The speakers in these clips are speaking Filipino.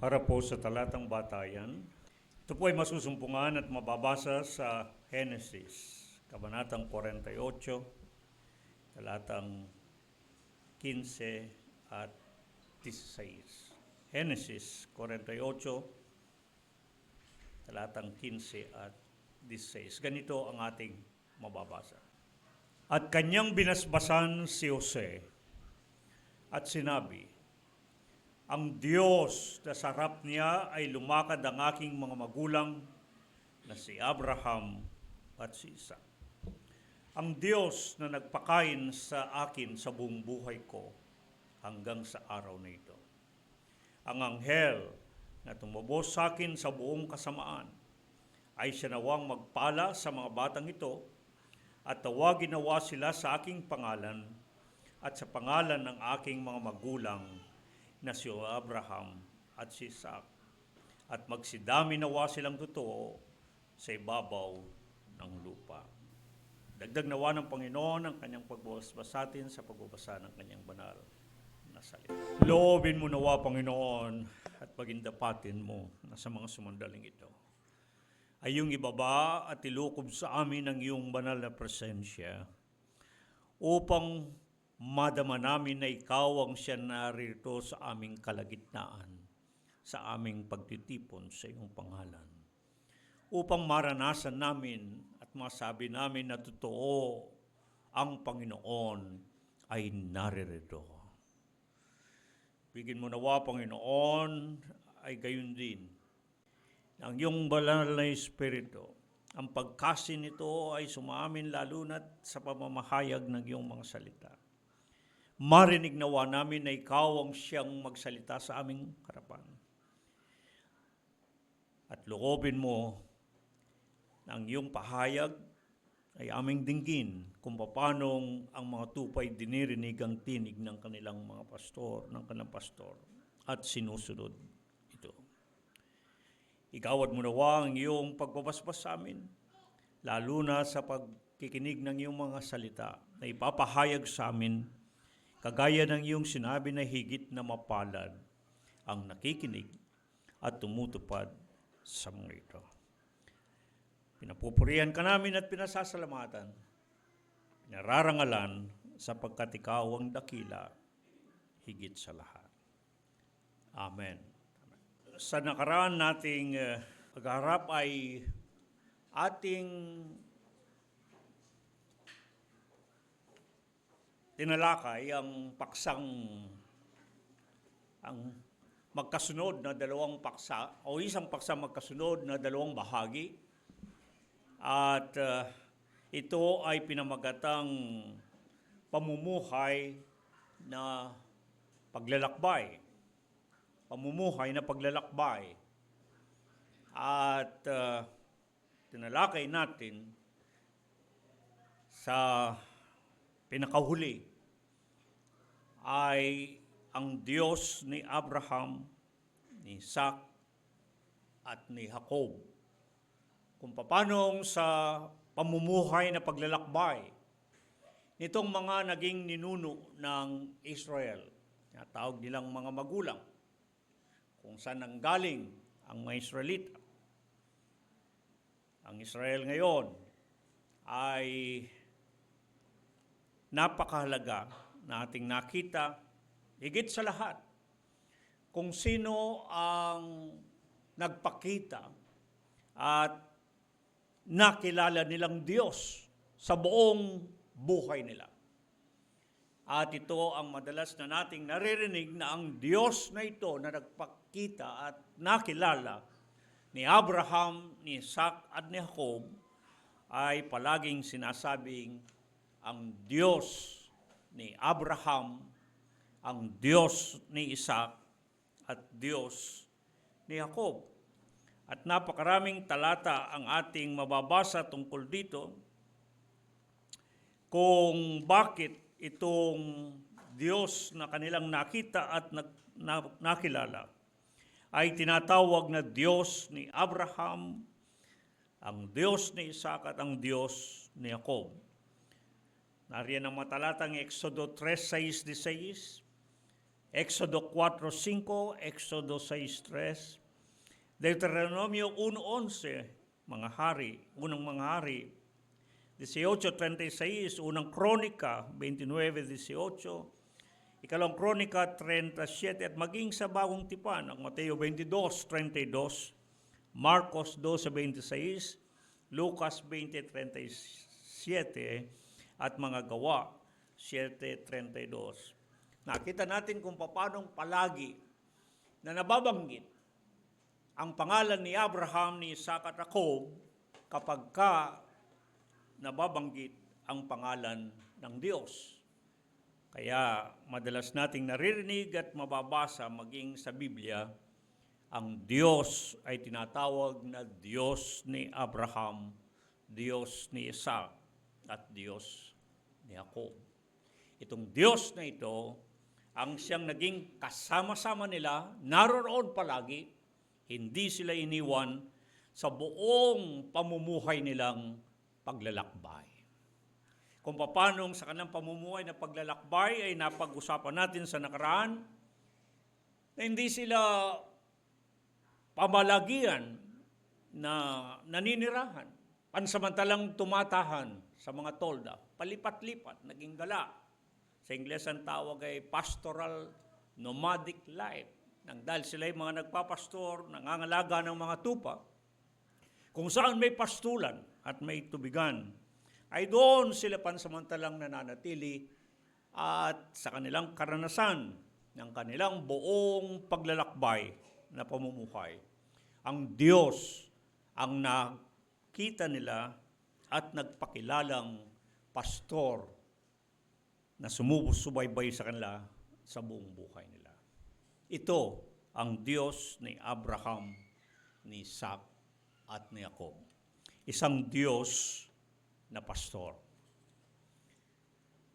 Para po sa talatang batayan, ito po ay masusumpungan at mababasa sa Genesis, Kabanatang 48, talatang 15 at 16. Genesis 48, talatang 15 at 16. Ganito ang ating mababasa. At kanyang binasbasan si Jose at sinabi, ang Diyos na sa harap niya ay lumakad ang aking mga magulang na si Abraham at si Isaac. Ang Diyos na nagpakain sa akin sa buong buhay ko hanggang sa araw na ito. Ang anghel na tumubos sa akin sa buong kasamaan ay siya nawang magpala sa mga batang ito at tawagin nawa sila sa aking pangalan at sa pangalan ng aking mga magulang na si Abraham at si Isaac, at magsidami nawa silang totoo sa ibabaw ng lupa. Dagdag nawa ng Panginoon ang kanyang pagbabasa sa atin sa pagbabasa ng kanyang banal na salita. Loobin mo nawa, Panginoon, at pagindapatin mo na sa mga sumandaling ito ay yung ibaba at ilukob sa amin ang iyong banal na presensya upang madama namin na ikaw ang siya narito sa aming kalagitnaan, sa aming pagtitipon sa iyong pangalan. Upang maranasan namin at masabi namin na totoo ang Panginoon ay naririto. Bigyan mo nawa, Panginoon, ay gayon din. Ang iyong banal na Espiritu, ang pagkasin nito ay sumaamin lalo na't sa pamamahayag ng iyong mga salita. Marinig nawa namin na ikaw ang siyang magsalita sa aming harapan. At loobin mo na ang iyong pahayag ay aming dinggin kung paano ang mga tupay dinirinig ang tinig ng kanilang mga pastor, ng kanilang pastor, at sinusunod ito. Igawad mo nawa ang iyong pagbabasbas sa amin, lalo na sa pagkikinig ng iyong mga salita na ipapahayag sa amin, kagaya ng iyong sinabi na higit na mapalad ang nakikinig at tumutupad sa mga ito. Pinapupurihan ka namin at pinasasalamatan, pinararangalan sapagkat ikaw ang dakila higit sa lahat. Amen. Sa nakaraan nating pagharap ay ating tinalakay ang paksang, ang magkasunod na dalawang paksa o isang paksa magkasunod na dalawang bahagi. At ito ay pinamagatang pamumuhay na paglalakbay. Pamumuhay na paglalakbay. At tinalakay natin sa pinakahuli ay ang Diyos ni Abraham, ni Isaac, at ni Jacob. Kung paano sa pamumuhay na paglalakbay nitong mga naging ninuno ng Israel, na tawag nilang mga magulang, kung saan nanggaling ang mga Israelita. Ang Israel ngayon ay napakahalaga na ating nakita, higit sa lahat, kung sino ang nagpakita at nakilala nilang Diyos sa buong buhay nila. At ito ang madalas na nating naririnig na ang Diyos na ito na nagpakita at nakilala ni Abraham, ni Isaac at ni Jacob ay palaging sinasabing ang Diyos ni Abraham, ang Diyos ni Isaac, at Diyos ni Jacob. At napakaraming talata ang ating mababasa tungkol dito kung bakit itong Diyos na kanilang nakita at nakilala ay tinatawag na Diyos ni Abraham, ang Diyos ni Isaac at ang Diyos ni Jacob. Nariyan ang matalatang Exodo 3:6-16, Exodo 4:5, Exodo 6:3, Deuteronomio 1:11, mga hari, unang mga hari, 18:36, unang Kronika 29:18, ikalawang Kronika 37, at maging sa bagong tipan, ang Mateo 22:32, Marcos 12:26, Lucas 20:37, at mga Gawa 7:32. Nakita natin kung paano palagi na nababanggit ang pangalan ni Abraham, ni Isaac at Jacob kapag nababanggit ang pangalan ng Diyos. Kaya madalas nating naririnig at mababasa maging sa Biblia, ang Diyos ay tinatawag na Diyos ni Abraham, Diyos ni Isaac, at Diyos ni Jacob. Itong Diyos na ito, ang siyang naging kasama-sama nila, naroon palagi, hindi sila iniwan sa buong pamumuhay nilang paglalakbay. Kung paano sa kanilang pamumuhay na paglalakbay ay napag-usapan natin sa nakaraan, na hindi sila pamalagian na naninirahan, pansamantalang tumatahan sa mga tolda, palipat-lipat, naging gala. Sa Ingles ang tawag ay pastoral nomadic life. Nang dahil sila ay mga nagpapastor, nangangalaga ng mga tupa, kung saan may pastulan at may tubigan, ay doon sila pansamantalang nananatili at sa kanilang karanasan ng kanilang buong paglalakbay na pamumuhay. Ang Diyos ang nakita nila at nagpakilalang pastor na sumusubaybay sa kanila sa buong buhay nila. Ito ang Diyos ni Abraham, ni Isaac, at ni Jacob. Isang Diyos na pastor.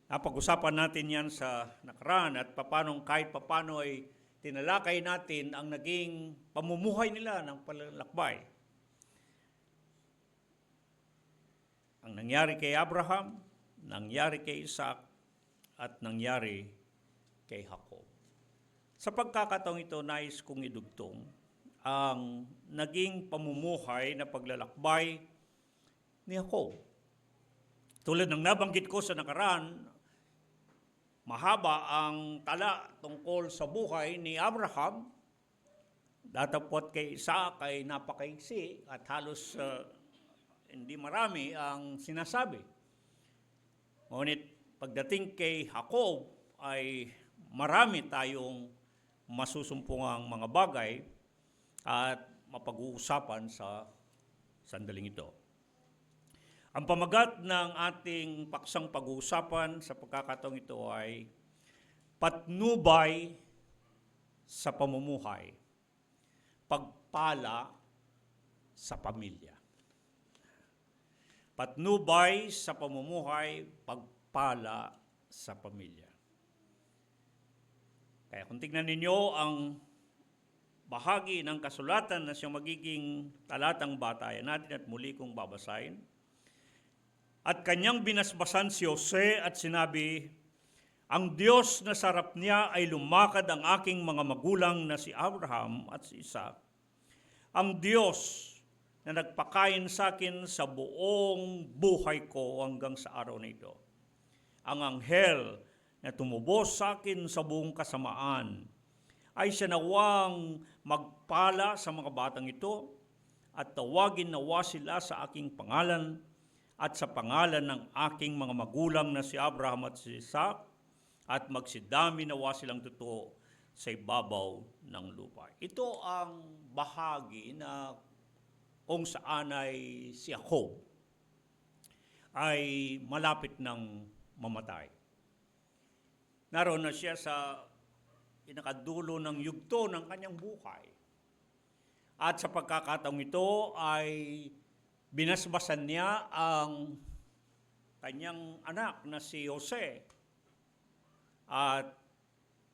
Napag-usapan natin yan sa nakaraan at kahit papano ay tinalakay natin ang naging pamumuhay nila ng palalakbay. Ang nangyari kay Abraham, nangyari kay Isaac, at nangyari kay Jacob. Sa pagkakataong ito, nais kong idugtong ang naging pamumuhay na paglalakbay ni Jacob. Tulad ng nabanggit ko sa nakaraan, mahaba ang tala tungkol sa buhay ni Abraham. Datapwat kay Isaac ay napakaiksi at halos hindi marami ang sinasabi. Ngunit pagdating kay Jacob ay marami tayong masusumpungang mga bagay at mapag-uusapan sa sandaling ito. Ang pamagat ng ating paksang pag-uusapan sa pagkakataong ito ay patnubay sa pamumuhay, pagpala sa pamilya. Patnubay sa pamumuhay, pagpala sa pamilya. Kaya kung tignan ninyo ang bahagi ng kasulatan na siyang magiging talatang batayan natin at muli kong babasahin. At kanyang binasbasan si Jose at sinabi, ang Diyos na sarap niya ay lumakad ang aking mga magulang na si Abraham at si Isaac. Ang Diyos na nagpakain sa akin sa buong buhay ko hanggang sa araw na ito. Ang anghel na tumubos sa akin sa buong kasamaan ay siya nawang magpala sa mga batang ito at tawagin nawa sila sa aking pangalan at sa pangalan ng aking mga magulang na si Abraham at si Isaac, at magsidami nawa silang totoo sa ibabaw ng lupa. Ito ang bahagi na kung saan ay si Jacob ay malapit ng mamatay. Naroon na siya sa pinakadulo ng yugto ng kanyang buhay. At sa pagkakataong ito ay binasbasan niya ang kanyang anak na si Jose. At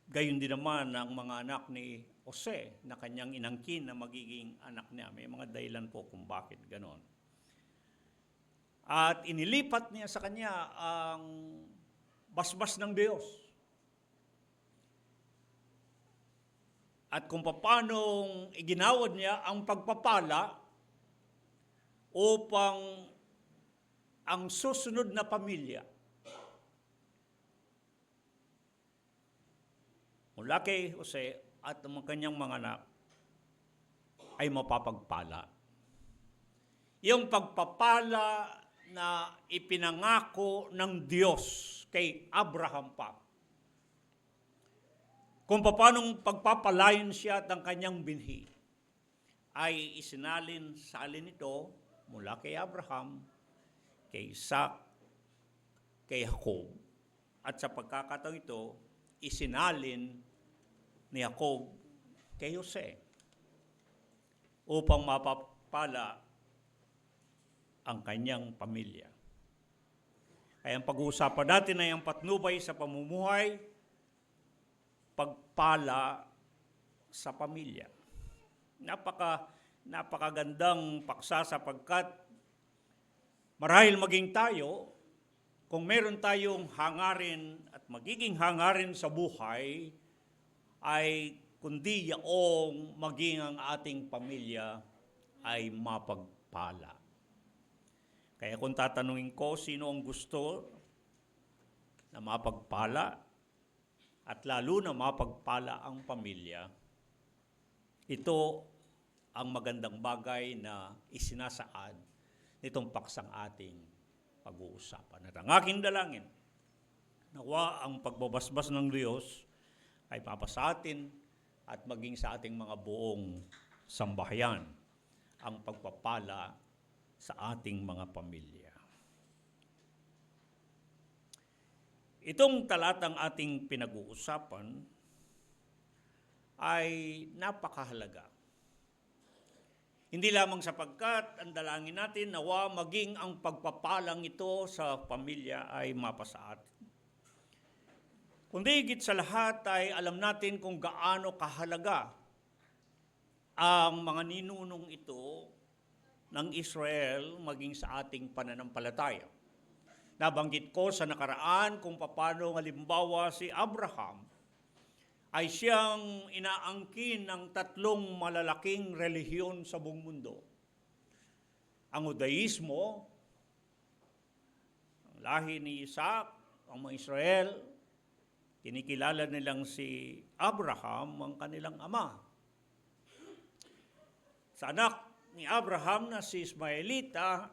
gayon din naman ang mga anak ni Jose na kanyang inangkin na magiging anak niya. May mga dahilan po kung bakit ganon. At inilipat niya sa kanya ang basbas ng Diyos. at kung paano iginawad niya ang pagpapala upang ang susunod na pamilya mula kay Jose at ang kanyang mga anak ay mapapagpala. Yung pagpapala na ipinangako ng Diyos kay Abraham pa. Kung paanong pagpapalain siya at ang kanyang binhi, ay salin ito mula kay Abraham, kay Isaac, kay Jacob. At sa pagkakataon ito, isinalin ni Jacob kay Jose upang mapapala ang kanyang pamilya. Kaya ang pag-uusapan natin ay ang patnubay sa pamumuhay, pagpala sa pamilya. Napakagandang paksa sapagkat marahil maging tayo, kung meron tayong hangarin at magiging hangarin sa buhay, ay kundi yaong maging ang ating pamilya ay mapagpala. Kaya kung tatanungin ko sino ang gusto na mapagpala at lalo na mapagpala ang pamilya, ito ang magandang bagay na isinasaad nitong paksang ating pag-uusapan. At ang aking dalangin, nawa ang pagbabasbas ng Diyos ay mapasa atin at maging sa ating mga buong sambahayan ang pagpapala sa ating mga pamilya. Itong talatang ating pinag-uusapan ay napakahalaga. Hindi lamang sapagkat ang dalangin natin nawa maging ang pagpapalang ito sa pamilya ay mapasa atin. Kundi higit sa lahat ay alam natin kung gaano kahalaga ang mga ninunong ito ng Israel maging sa ating pananampalataya. Nabanggit ko sa nakaraan kung paano halimbawa si Abraham ay siyang inaangkin ng tatlong malalaking relihiyon sa buong mundo. Ang Judaismo, ang lahi ni Isaac, ang mga Israel, kinikilala nilang si Abraham, ang kanilang ama. Sa anak ni Abraham na si Ismaelita,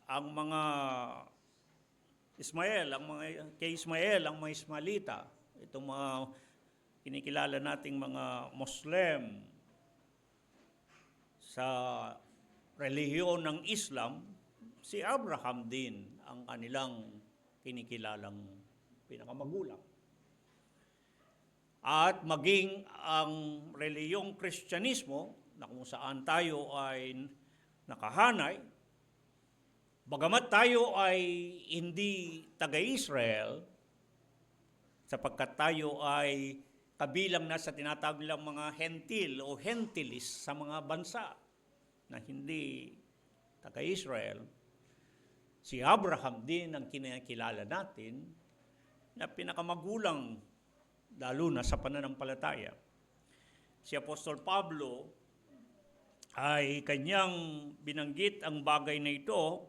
ang mga kay Ismael ang mga Ismaelita, itong mga kinikilala nating mga Muslim sa relihiyon ng Islam, si Abraham din ang kanilang kinikilalang pinakamagulang. At maging ang relihiyong Kristyanismo, na kung saan tayo ay nakahanay, bagamat tayo ay hindi taga-Israel, sapagkat tayo ay kabilang na sa tinatawag nilang mga hentil o hentilis sa mga bansa na hindi taga-Israel, si Abraham din ang kinakilala natin na pinakamagulang lalo na sa pananampalataya. Si Apostol Pablo ay kanyang binanggit ang bagay na ito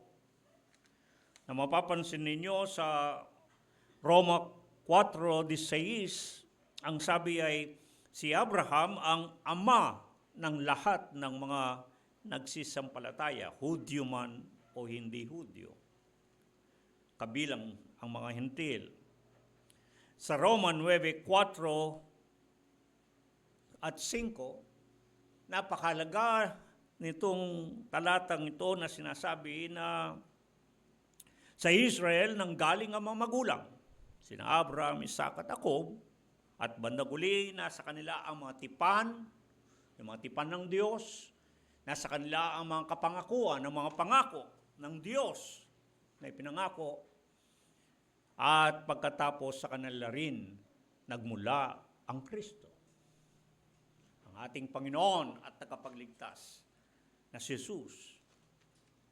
na mapapansin ninyo sa Roma 4:16, ang sabi ay si Abraham ang ama ng lahat ng mga nagsisampalataya, Hudyo man o hindi Hudyo, kabilang ang mga hentil. Sa Roma 9:4 at 5, napakahalaga nitong talatang ito na sinasabi na sa Israel nanggaling ang mga magulang, sina Abraham, Isaac at Jacob, at bandang uli nasa kanila ang mga tipan, yung mga tipan ng Diyos, nasa kanila ang mga kapangakuan, ang mga pangako ng Diyos na ipinangako, at pagkatapos sa kanila rin nagmula ang Kristo, ating Panginoon at tagapagligtas na si Jesus.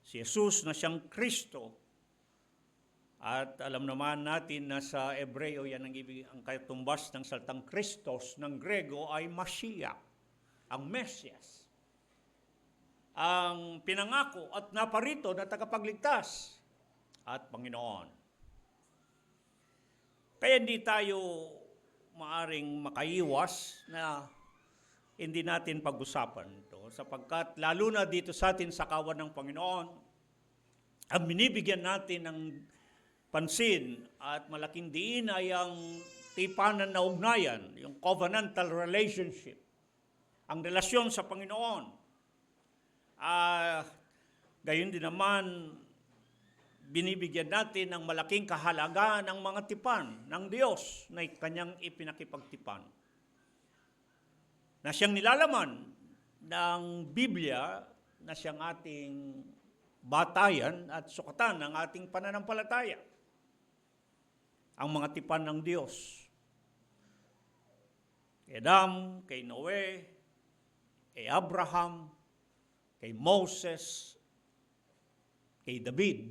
Si Jesus na siyang Kristo. At alam naman natin na sa Ebreo, yan ang katumbas ng salitang Kristos ng Grego ay Mashiach. ang Mesyas, ang pinangako at naparito na tagapagligtas at Panginoon. Kaya hindi tayo maaring makaiwas na hindi natin pag-usapan ito sapagkat lalo na dito sa atin sa kawan ng Panginoon, ang binibigyan natin ng pansin at malaking diin ay ang tipanan na ugnayan, yung covenantal relationship, ang relasyon sa Panginoon. Gayon din naman, binibigyan natin ng malaking kahalagaan ng mga tipan ng Diyos na kanyang ipinakipagtipan. Na siyang nilalaman ng Biblia na siyang ating batayan at sukatan ng ating pananampalataya. Ang mga tipan ng Diyos. Kay Adam, kay Noe, kay Abraham, kay Moses, kay David,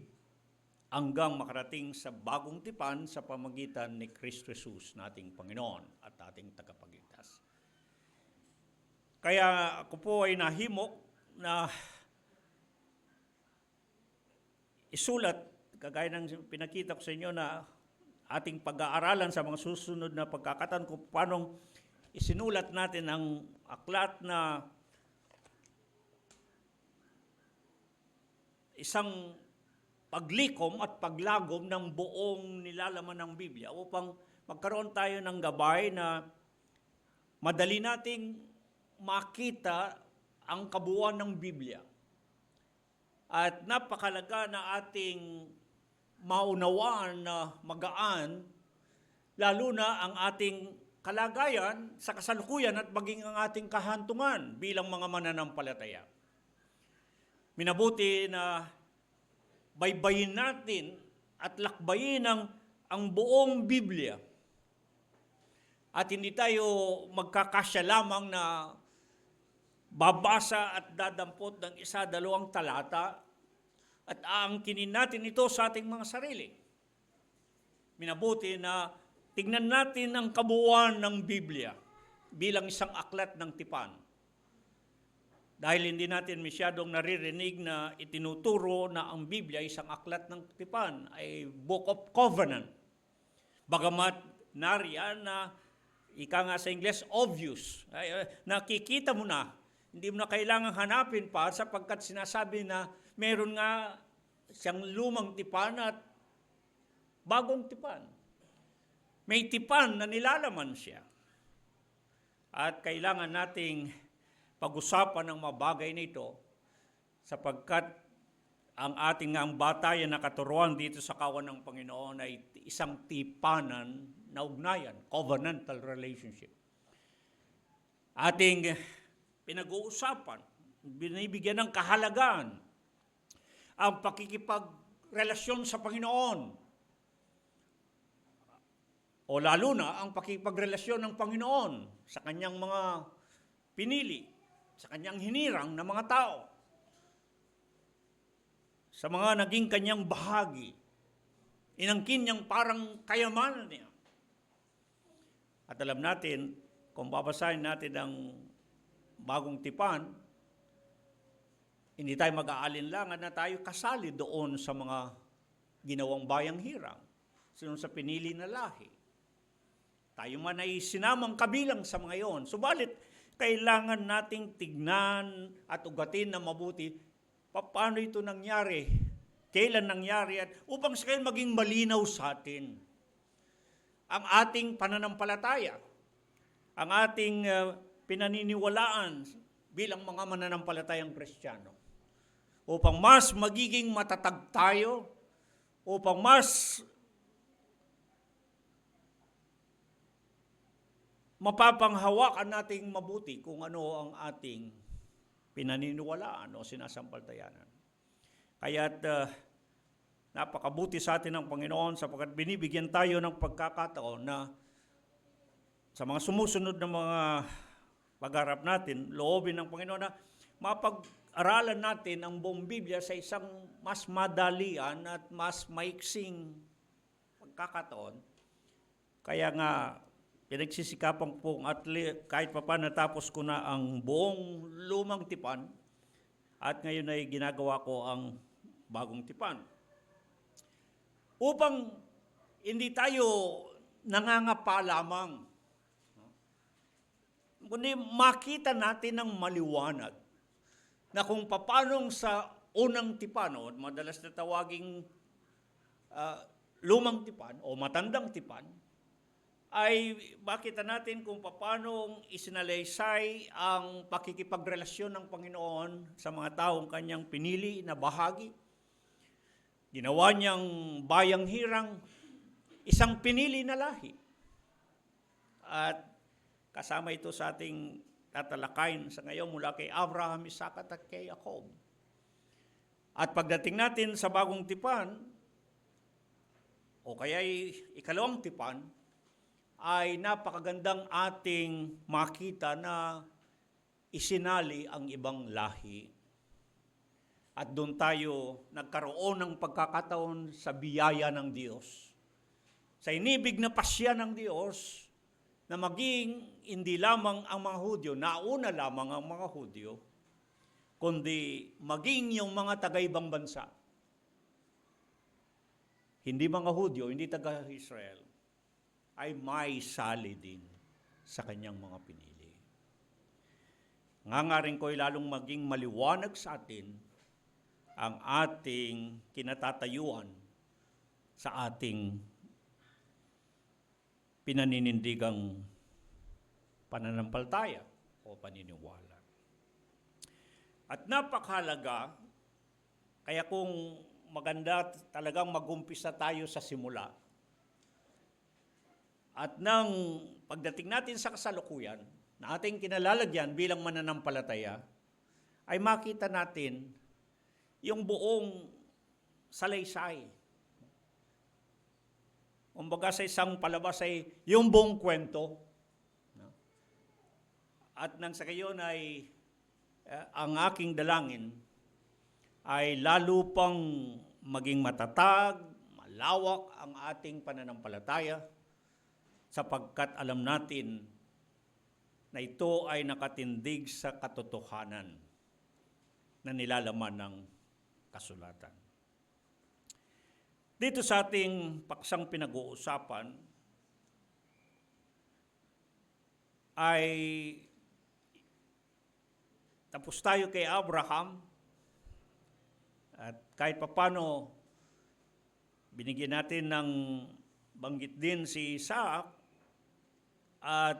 hanggang makarating sa bagong tipan sa pamagitan ni Kristo Jesus na ating Panginoon at ating tagapagligtas. Kaya ako po ay nahimok na isulat, kagaya ng pinakita ko sa inyo na ating pag-aaralan sa mga susunod na pagkakataon kung paano isinulat natin ang aklat na isang paglikom at paglagom ng buong nilalaman ng Biblia upang magkaroon tayo ng gabay na madali nating makita ang kabuuan ng Biblia. At napakalaga na ating maunawaan na magaan, lalo na ang ating kalagayan sa kasalukuyan at maging ang ating kahantungan bilang mga mananampalataya. Minabuti na baybayin natin at lakbayin ang buong Biblia. At hindi tayo magkakasya lamang na babasa at dadampot ng 1-2 talata at aangkinin natin ito sa ating mga sarili. Minabuti na tignan natin ang kabuuan ng Biblia bilang isang aklat ng tipan. Dahil hindi natin masyadong naririnig na itinuturo na ang Biblia isang aklat ng tipan, ay Book of Covenant. Bagamat nariyan na, ika nga sa Ingles, obvious. Nakikita mo na, hindi mo na kailangang hanapin pa sapagkat sinasabi na meron nga siyang lumang tipan at bagong tipan. May tipan na nilalaman siya. At kailangan nating pag-usapan ng mga bagay na ito sapagkat ang ating ang batayan na katuruan dito sa kawan ng Panginoon ay isang tipanan na ugnayan, covenantal relationship. Ating pinag-uusapan, binibigyan ng kahalagaan ang pakikipagrelasyon sa Panginoon. O lalo na ang pakikipagrelasyon ng Panginoon sa kanyang mga pinili, sa kanyang hinirang na mga tao, sa mga naging kanyang bahagi, inangkin niyang parang kayamanan niya. At alam natin, kung babasahin natin ang bagong tipan, hindi tayo mag-aalinlangan na tayo kasali doon sa mga ginawang bayang hirang, sunod sa pinili na lahi. Tayo man ay sinamang kabilang sa mga iyon. Subalit, kailangan nating tignan at ugatin na mabuti paano ito nangyari, kailan nangyari, at upang sa kailan maging malinaw sa atin ang ating pananampalataya, ang ating pinaniniwalaan bilang mga mananampalatayang Kristiyano. Upang mas magiging matatag tayo, upang mas mapapanghawakan nating mabuti kung ano ang ating pinaniniwalaan o sinasampalatayanan. Kaya't napakabuti sa atin ng Panginoon sapagkat binibigyan tayo ng pagkakataon na sa mga sumusunod na mga pagharap natin, loobin ng Panginoon na mapag-aralan natin ang buong Biblia sa isang mas madalian at mas maiksing pagkakataon. Kaya nga, pinagsisikapan pong kahit pa natapos ko na ang buong lumang tipan at ngayon ay ginagawa ko ang bagong tipan. Upang hindi tayo nangangapa lamang, kundi makita natin ng maliwanag na kung paanong sa unang tipan, o madalas na tawaging lumang tipan o matandang tipan, ay makita natin kung paano isinalaysay ang pakikipagrelasyon ng Panginoon sa mga taong kanyang pinili na bahagi. Ginawa niyang bayang hirang, isang pinili na lahi. At kasama ito sa ating tatalakayin sa ngayon mula kay Abraham, Isaac at kay Jacob. At pagdating natin sa bagong tipan, o kaya ikalawang tipan, ay napakagandang ating makita na isinali ang ibang lahi. At doon tayo nagkaroon ng pagkakataon sa biyaya ng Diyos. Sa inibig na pasya ng Diyos, na maging hindi lamang ang mga Hudyo, nauna lamang ang mga Hudyo, kundi maging yung mga taga-ibang bansa. Hindi mga Hudyo, hindi taga-Israel, ay may sali din sa kanyang mga pinili. Ngangaring ko'y lalong maging maliwanag sa atin ang ating kinatatayuan sa ating pinaninindigang pananampalataya o paniniwala. At napakahalaga, kaya kung maganda talagang mag-umpisa tayo sa simula, at nang pagdating natin sa kasalukuyan, na ating kinalalagyan bilang mananampalataya, ay makita natin yung buong salaysay. Kumbaga sa isang palabas ay yung buong kwento. At nang sa gayon ay ang aking dalangin ay lalo pang maging matatag, malawak ang ating pananampalataya, sapagkat alam natin na ito ay nakatindig sa katotohanan na nilalaman ng kasulatan. Dito sa ating paksang pinag-uusapan ay tapos tayo kay Abraham at kahit papano binigyan natin ng banggit din si Isaac. At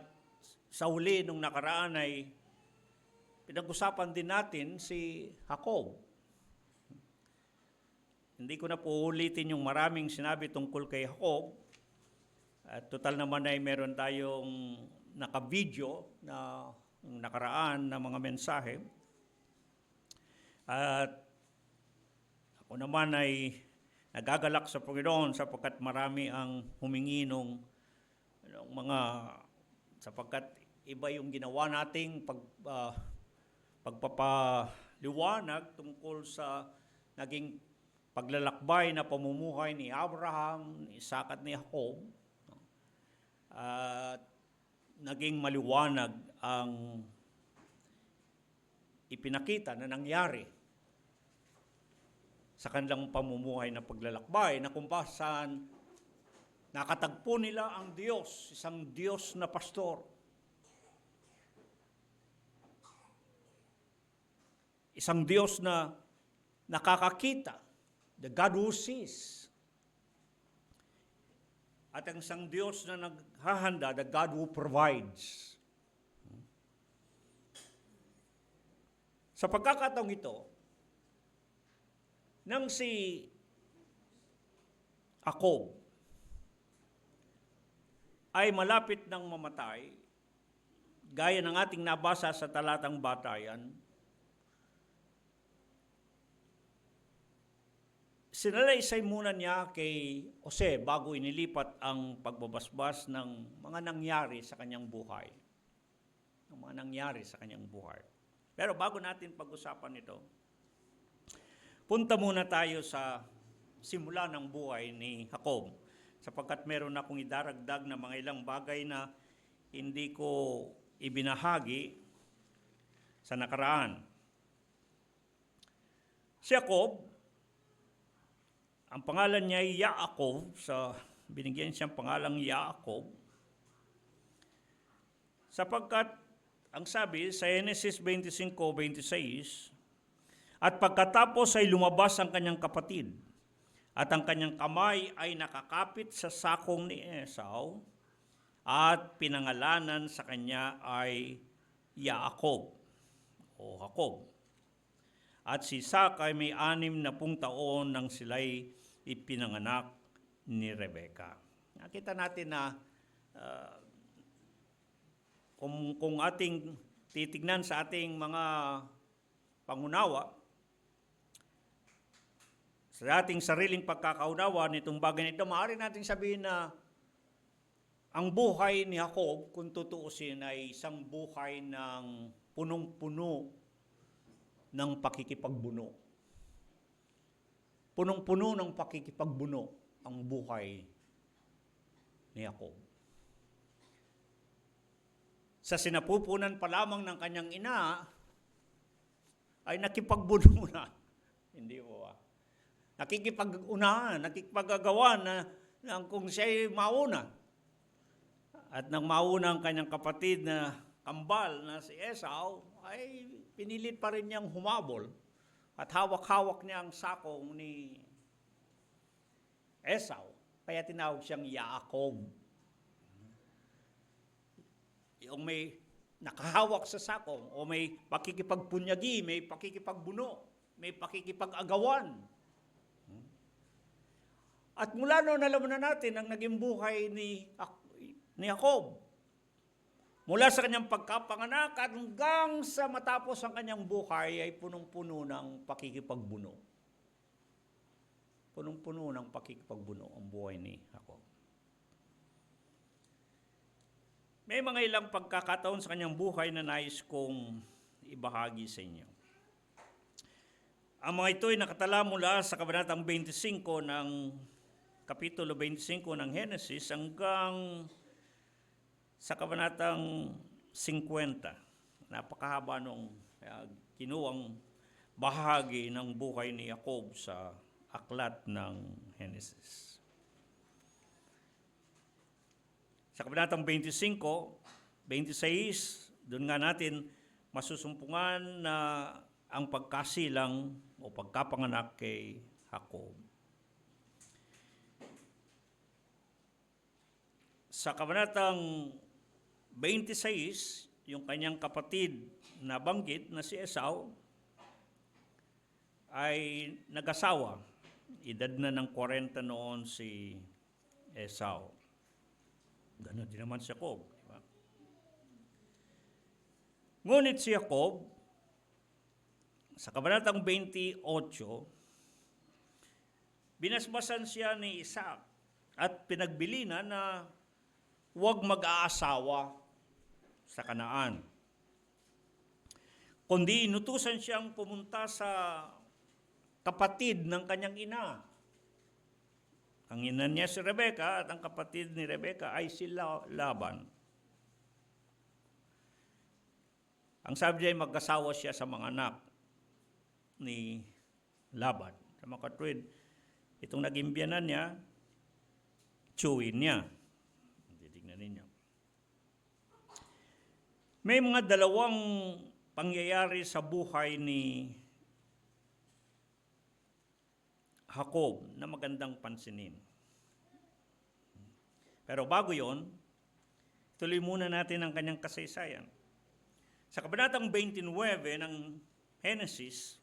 sa huli nung nakaraan ay pinag-usapan din natin si Jacob. Hindi ko na po ulitin yung maraming sinabi tungkol kay Jacob. At total naman ay meron tayong naka-video na nakaraan na mga mensahe. At ako naman ay nagagalak sa Panginoon sapagkat marami ang humingi ng mga sapagkat iba yung ginawa nating pagpapaliwanag tungkol sa naging paglalakbay na pamumuhay ni Abraham, ni Isaac at ni Jacob. At naging maliwanag ang ipinakita na nangyari sa kanilang pamumuhay na paglalakbay na kung saan nakatagpo nila ang Diyos, isang Diyos na pastor. Isang Diyos na nakakakita, the God who sees. At ang isang Diyos na naghahanda, the God who provides. Sa pagkakataong ito, nang si Jacob ay malapit ng mamatay, gaya ng ating nabasa sa talatang batayan, sinalaysay muna niya kay Jose bago inilipat ang pagbabasbas ng mga nangyari sa kanyang buhay. Ng mga nangyari sa kanyang buhay. Pero bago natin pag-usapan ito, punta muna tayo sa simula ng buhay ni Jacob, sapagkat meron akong idaragdag na mga ilang bagay na hindi ko ibinahagi sa nakaraan. Si Jacob, ang pangalan niya ay Yaakov, binigyan siyang pangalang Yaakov, sapagkat ang sabi sa Genesis 25:26, at pagkatapos ay lumabas ang kanyang kapatid, at ang kanyang kamay ay nakakapit sa sakong ni Esau, at pinangalanan sa kanya ay Yaakov o Jacob. At si Isaac ay may 60 taon nang sila'y ipinanganak ni Rebeka. Nakita natin na kung ating titignan sa ating mga pangunawa, sa ating sariling pagkakaunawa nitong bagay na ito, maaari natin sabihin na ang buhay ni Jacob, kung tutuusin, ay isang buhay ng punong-puno ng pakikipagbuno. Punong-puno ng pakikipagbuno ang buhay ni Jacob. Sa sinapupunan pa lamang ng kanyang ina, ay nakipagbuno na. Hindi po ba? Nakikipag-unahan, nakikipag-agawan na kung siya'y mauna. At nang mauna ang kanyang kapatid na kambal na si Esau, ay pinilit pa rin niyang humabol at hawak-hawak niya ang sakong ni Esau. Kaya tinawag siyang Yaakov. Yung may nakahawak sa sakong o may pakikipagpunyagi, may pakikipagbuno, may pakikipag-agawan. At mula noon, alam na natin ang naging buhay ni Jacob. Mula sa kanyang pagkapanganak hanggang sa matapos ang kanyang buhay ay punong-puno ng pakikipagbuno. Punong-puno ng pakikipagbuno ang buhay ni Jacob. May mga ilang pagkakataon sa kanyang buhay na nais kong ibahagi sa inyo. Ang mga ito ay nakatala mula sa kabanatang 25 ng Kapitulo 25 ng Genesis hanggang sa kabanatang 50. Napakahaba nung kinuwang bahagi ng buhay ni Jacob sa aklat ng Genesis. Sa kabanatang 25, 26, doon nga natin masusumpungan na ang pagkasilang o pagkapanganak kay Jacob. Sa kabanatang 26, yung kanyang kapatid na banggit na si Esau ay nag-asawa. Edad na ng 40 noon si Esau. Ganon din naman si Jacob. Diba? Ngunit si Jacob, sa kabanatang 28, binasbasan siya ni Isaac at pinagbilinan na huwag mag-aasawa sa Kanaan. Kundi inutusan siyang pumunta sa kapatid ng kanyang ina. Ang ina niya si Rebeka at ang kapatid ni Rebeka ay si Laban. Ang sabi niya ay mag-asawa siya sa mga anak ni Laban. Sa mga katwid, itong naging biyanan niya, tsuwin niya. Ninyo. May mga dalawang pangyayari sa buhay ni Jacob na magandang pansinin. Pero bago yon, tuloy muna natin ang kanyang kasaysayan. Sa kabanatang 29 ng Genesis,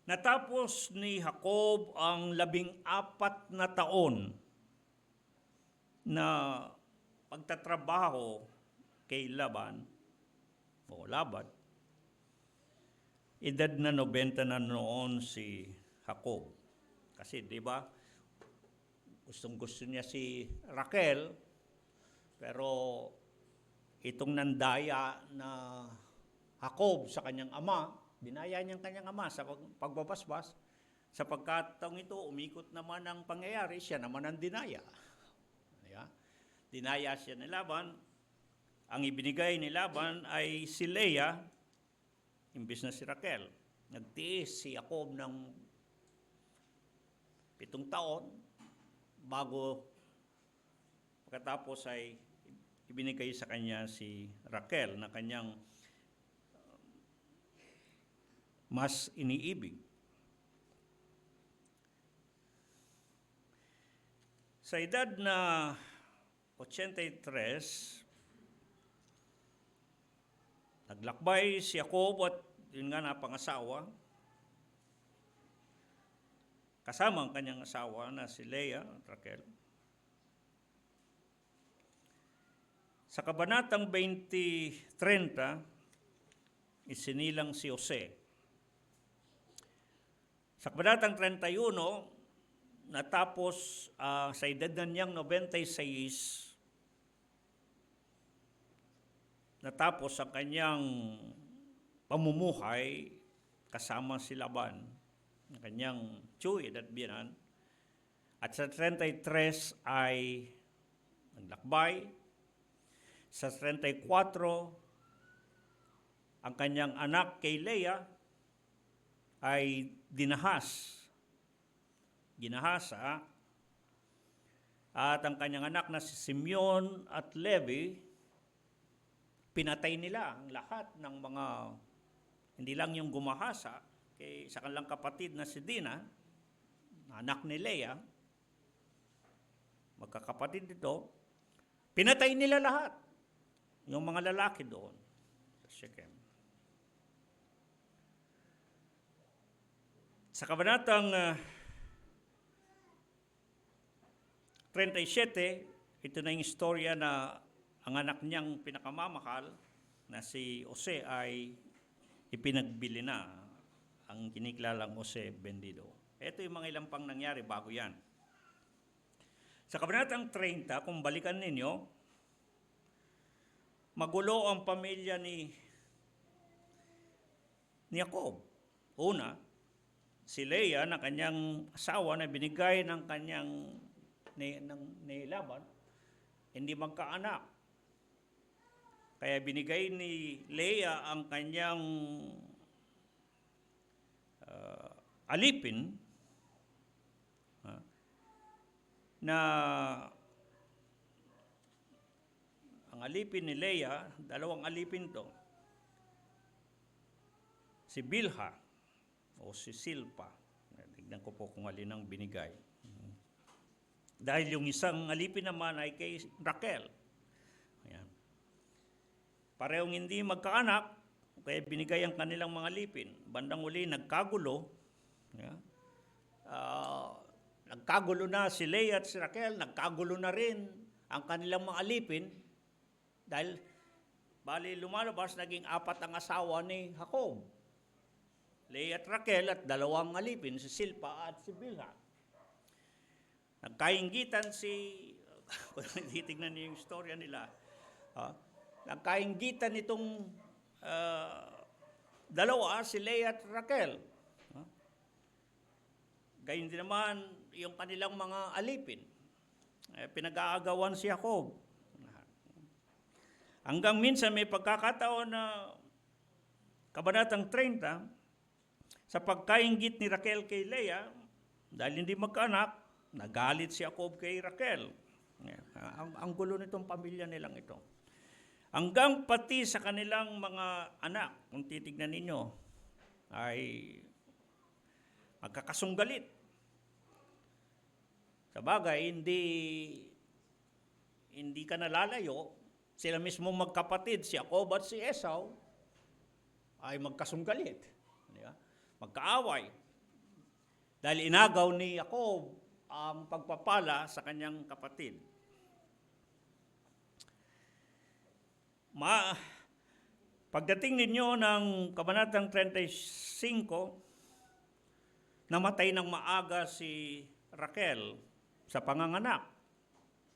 natapos ni Jacob ang 14 na taon na pagtatrabaho kay Laban, edad na 90 na noon si Jacob. Kasi di ba, gustong-gusto niya si Raquel, pero itong nandaya na Jacob sa kanyang ama, dinaya niyang kanyang ama sa pagbabasbas, sa pagkataong ito, umikot naman ang pangyayari, siya naman ang dinaya. dinaya siya ni Laban. Ang ibinigay ni Laban ay si Leah, imbis na si Raquel. Nagtiis si Jacob ng 7 taon bago pagkatapos ay ibinigay sa kanya si Raquel na kanyang mas iniibig. Sa edad na 83, naglakbay si Jacob at yun nga napangasawa, kasama ang kanyang asawa na si Leah at Raquel. Sa kabanatang 20:30, isinilang si Jose. Sa kabanatang 31, natapos sa edad na niyang 96, natapos ang kanyang pamumuhay kasama si Laban, ang kanyang tiyuhin at biyanan. At sa 33 ay naglakbay. Sa 34, ang kanyang anak kay Leah ay ginahasa, at ang kanyang anak na si Simeon at Levi, pinatay nila ang lahat ng mga, hindi lang yung gumahasa, kay sa kanilang kapatid na si Dina, anak ni Leah, magkakapatid ito, pinatay nila lahat, yung mga lalaki doon sa Shechem. Sa kabanatang 37, ito na yung istorya na ang anak niyang pinakamamahal na si Jose ay ipinagbili na, ang kinikilalang Jose Bendido. Ito yung mga ilang pang nangyari bago yan. Sa kabanatang 30, kung balikan ninyo, magulo ang pamilya ni Jacob. Una, si Leah na kanyang asawa na binigay ng kanyang ni Laban, hindi magkaanak. Kaya binigay ni Leah ang kanyang alipin na ang alipin ni Leah, dalawang alipin to. Si Bilha o si Silpa. Tignan ko po kung alin ang binigay. Dahil yung isang alipin naman ay kay Raquel. Ayan. Parehong hindi magkaanak, kaya binigay ang kanilang mga alipin. Bandang uli, nagkagulo. Ayan. Nagkagulo na si Leah at si Raquel, nagkagulo na rin ang kanilang mga alipin. Dahil, bali lumalabas, naging 4 ang asawa ni Jacob. Leah at Raquel at 2 alipin, si Silpa at si Bilha. Nagkainggitan kung titignan niyo yung istorya nila, nagkainggitan itong dalawa, si Leah at Raquel. Gayun din naman yung kanilang mga alipin. Pinag-aagawan si Jacob. Hanggang minsan may pagkakataon na kabanatang 30, sa pagkainggit ni Raquel kay Leah, dahil hindi magkaanak, nagalit si Jacob kay Raquel. Ang gulo nitong pamilya nilang ito. Hanggang pati sa kanilang mga anak, kung titignan ninyo, ay magkakasunggalit. Sa bagay, hindi ka nalalayo, sila mismo magkapatid, si Jacob at si Esau, ay magkasunggalit. Magkaaway. Dahil inagaw ni Jacob ang pagpapala sa kanyang kapatid. Pagdating ninyo ng kabanatang 35, namatay ng maaga si Raquel sa panganganak.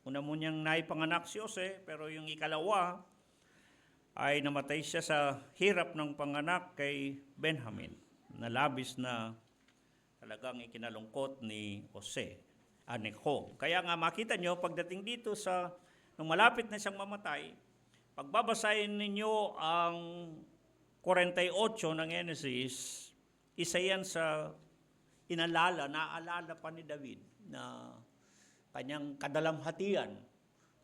Una mo niyang naipanganak si Jose, pero yung ikalawa ay namatay siya sa hirap ng panganak kay Benjamin, na labis na talagang ikinalungkot ni Jose, ni Jacob. Kaya nga makita nyo, pagdating dito sa Nung malapit na siyang mamatay, pagbabasahin ninyo ang 48 ng Genesis, isa yan sa naaalala pa ni David na kanyang kadalamhatian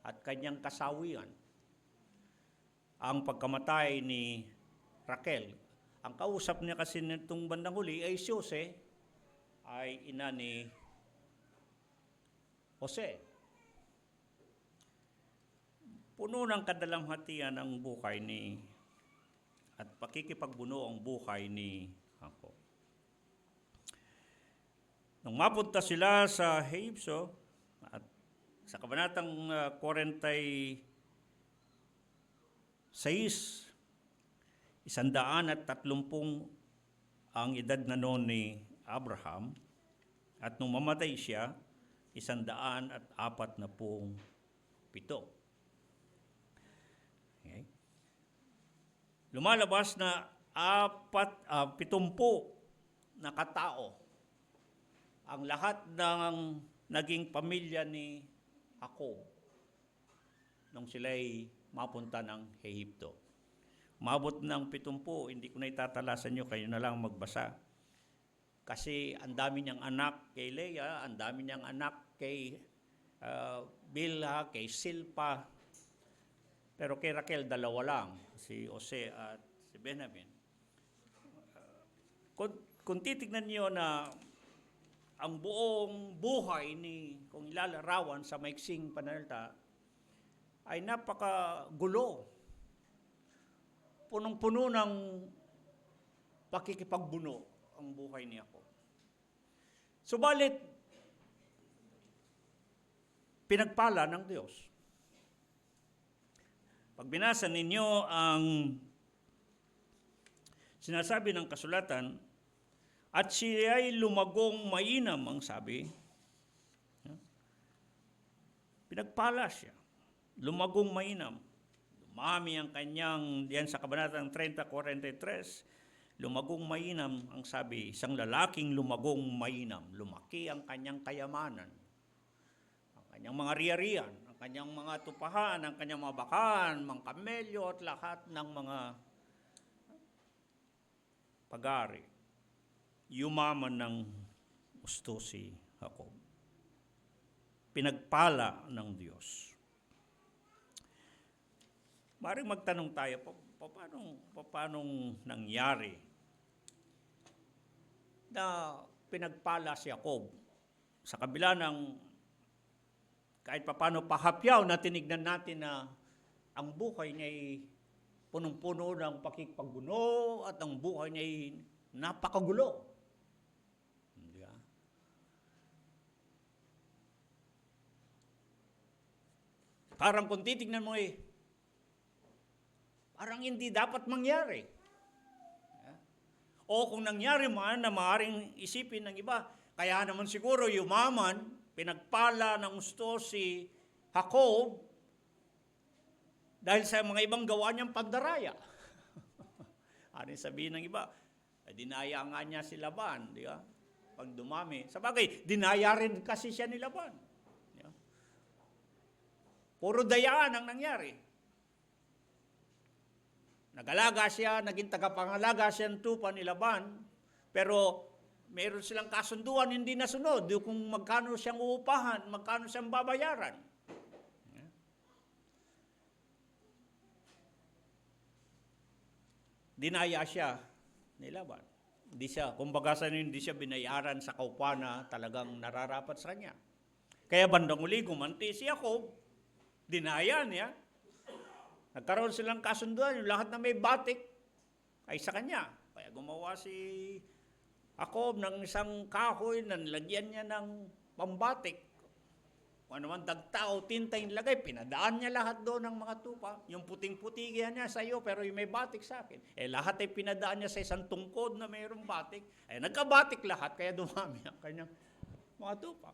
at kanyang kasawian. Ang pagkamatay ni Raquel. Ang kausap niya kasi nitong bandang huli ay si Jose, ay ina ni Jose. Puno ng kadalamhatian ang buhay ni at pakikipagbuno ang buhay ni Jacob. Nung mapunta sila sa Hebso at sa kabanatang 46, 130 ang edad na noon ni Abraham, at nung mamatay siya, 147. Okay. Lumalabas na 70 na katao ang lahat ng naging pamilya ni Jacob nung sila'y mapunta ng Ehipto. Umabot ng 70, hindi ko na itatalasan nyo, kayo na lang magbasa. Kasi ang dami niyang anak kay Leah, ang dami niyang anak kay Bilha, kay Silpa. Pero kay Raquel, 2 lang, si Jose at si Benjamin. Kung titignan niyo na ang buong buhay ni, kung ilalarawan sa maiksing pananalita, ay napakagulo. Punong-puno ng pakikipagbuno ang buhay ni Jacob. Subalit, pinagpala ng Diyos. Pag binasa ninyo ang sinasabi ng kasulatan, at siya'y lumagong mainam, ang sabi. Pinagpala siya. Lumagong mainam. Lumami ang kanyang, diyan sa kabanatang 30:43, lumagong mainam, ang sabi, isang lalaking lumagong mainam. Lumaki ang kanyang kayamanan, ang kanyang mga riyarian, ang kanyang mga tupahan, ang kanyang mga bakan, mga kamelyo, at lahat ng mga pag-ari. Yumaman ng gusto si Jacob. Pinagpala ng Diyos. Maring magtanong tayo, paano nangyari na pinagpala si Jacob? Sa kabila ng kahit paano pahapyaw na tinignan natin na ang buhay niya ay punong-puno ng pakikipagbuno at ang buhay niya ay napakagulo. Parang kung titignan mo parang hindi dapat mangyari. O kung nangyari man na maaaring isipin ng iba, kaya naman siguro yumaman, pinagpala ng gusto si Jacob dahil sa mga ibang gawa niyang pandaraya. Ano sabihin ng iba? Dinaya nga niya si Laban, di ba? Pag dumami. Sabagay, dinaya rin kasi siya ni Laban. Puro dayaan ang nangyari. Nag-alaga siya, naging tagapangalaga siya ng tupa ni Laban, pero meron silang kasunduan, hindi nasunod. Kung magkano siyang uupahan, magkano siyang babayaran. Dinaya siya ni Laban. Kumbaga hindi siya binayaran sa kaupa na talagang nararapat sa kanya. Kaya bandang uli, gumanti si Jacob, dinaya niya. Nagkaroon silang kasunduan, yung lahat na may batik ay sa kanya. Kaya gumawa si Jacob ng isang kahoy na nilagyan niya ng pambatik. Kung ano man dagta o tinta yung lagay, pinadaan niya lahat doon ng mga tupa. Yung puting-puti niya sa iyo, pero yung may batik sa akin. Lahat ay pinadaan niya sa isang tungkod na mayroong batik. Nagkabatik lahat, kaya dumami ang kanyang mga tupa.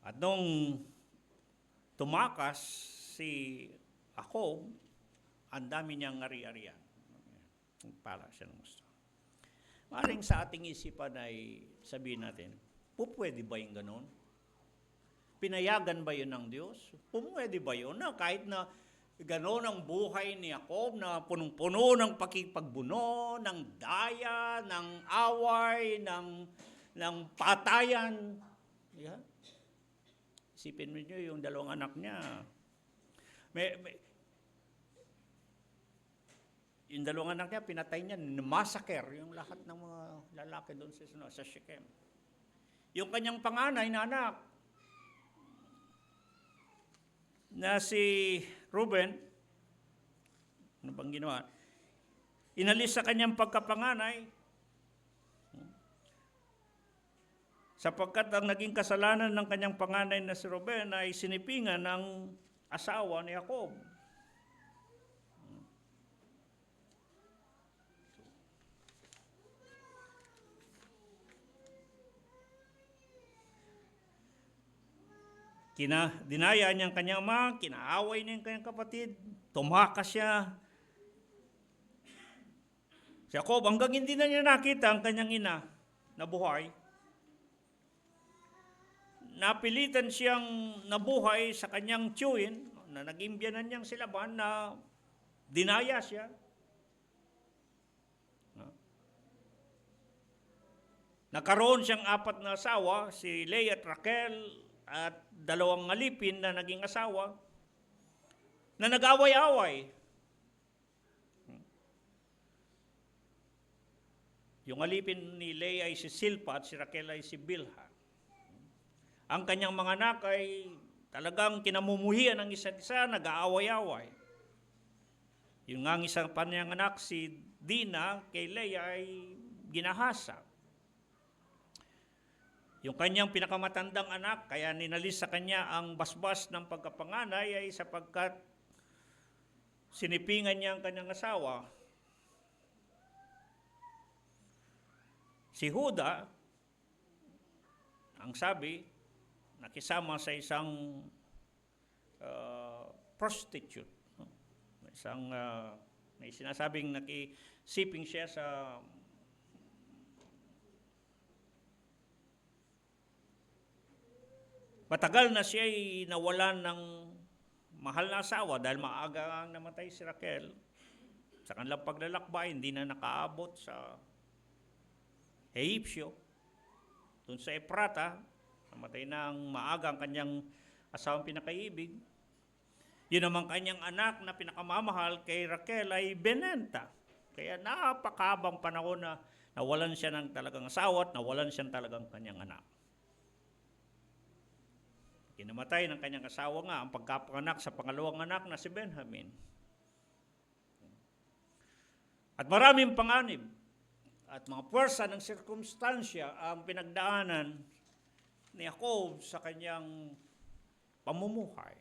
At nung tumakas si Jacob, ang dami niyang ari-arian. Pala siya ng gusto. Maring sa ating isipan ay sabihin natin, pwede ba yung ganon? Pinayagan ba yun ng Diyos? Pwede ba yun na kahit na ganon ang buhay ni Jacob na punong-puno ng pakipagbuno, ng daya, ng away, ng patayan? Yeah. Isipin mo nyo yung dalawang anak niya. Yung dalawang anak niya, pinatay niya, massacre yung lahat ng mga lalaki doon sa Shechem. Yung kanyang panganay na anak, na si Reuben, ano bang ginawa? Inalis sa kanyang pagkapanganay, sapagkat ang naging kasalanan ng kanyang panganay na si Reuben ay sinipingan ng asawa ni Jacob. Dinaya niya ang kanyang ama, kinaaway niya ang kanyang kapatid, tumakas siya. Si Jacob, hanggang hindi na niya nakita ang kanyang ina na buhay, napilitan siyang nabuhay sa kanyang tiyuhin, na naging biyanan niyang si Laban, na dinaya siya. Nakaroon siyang 4 na asawa, si Leah at Raquel, at 2 alipin na naging asawa, na nag-away-away. Yung alipin ni Leah ay si Silpa at si Raquel ay si Bilha. Ang kanyang mga anak ay talagang kinamumuhian ng isa't isa, nag-aaway-away. Yung nga isang pa niyang anak, si Dina, kay Leah ay ginahasa. Yung kanyang pinakamatandang anak, kaya ninalis sa kanya ang basbas ng pagkapanganay ay sapagkat sinipingan niya ang kanyang asawa. Si Huda, ang sabi, nakisama sa isang prostitute. May sinasabing nakisiping siya sa matagal na siya ay nawalan ng mahal na asawa dahil maaga ang namatay si Raquel. Sa kanilang paglalakbay, hindi na nakaabot sa Egyptio. Doon sa Ephrata, namatay na ang maaga ang kanyang asawang pinakaibig. Yun naman kanyang anak na pinakamamahal kay Raquel ay binenta. Kaya napakabang panahon na nawalan siya ng talagang asawa at nawalan siya ng talagang kanyang anak. Kinamatay ng kanyang asawa nga ang pagkapanganak sa pangalawang anak na si Benjamin. At maraming panganib at mga puwersa ng sirkumstansya ang pinagdaanan ni Jacob sa kanyang pamumuhay.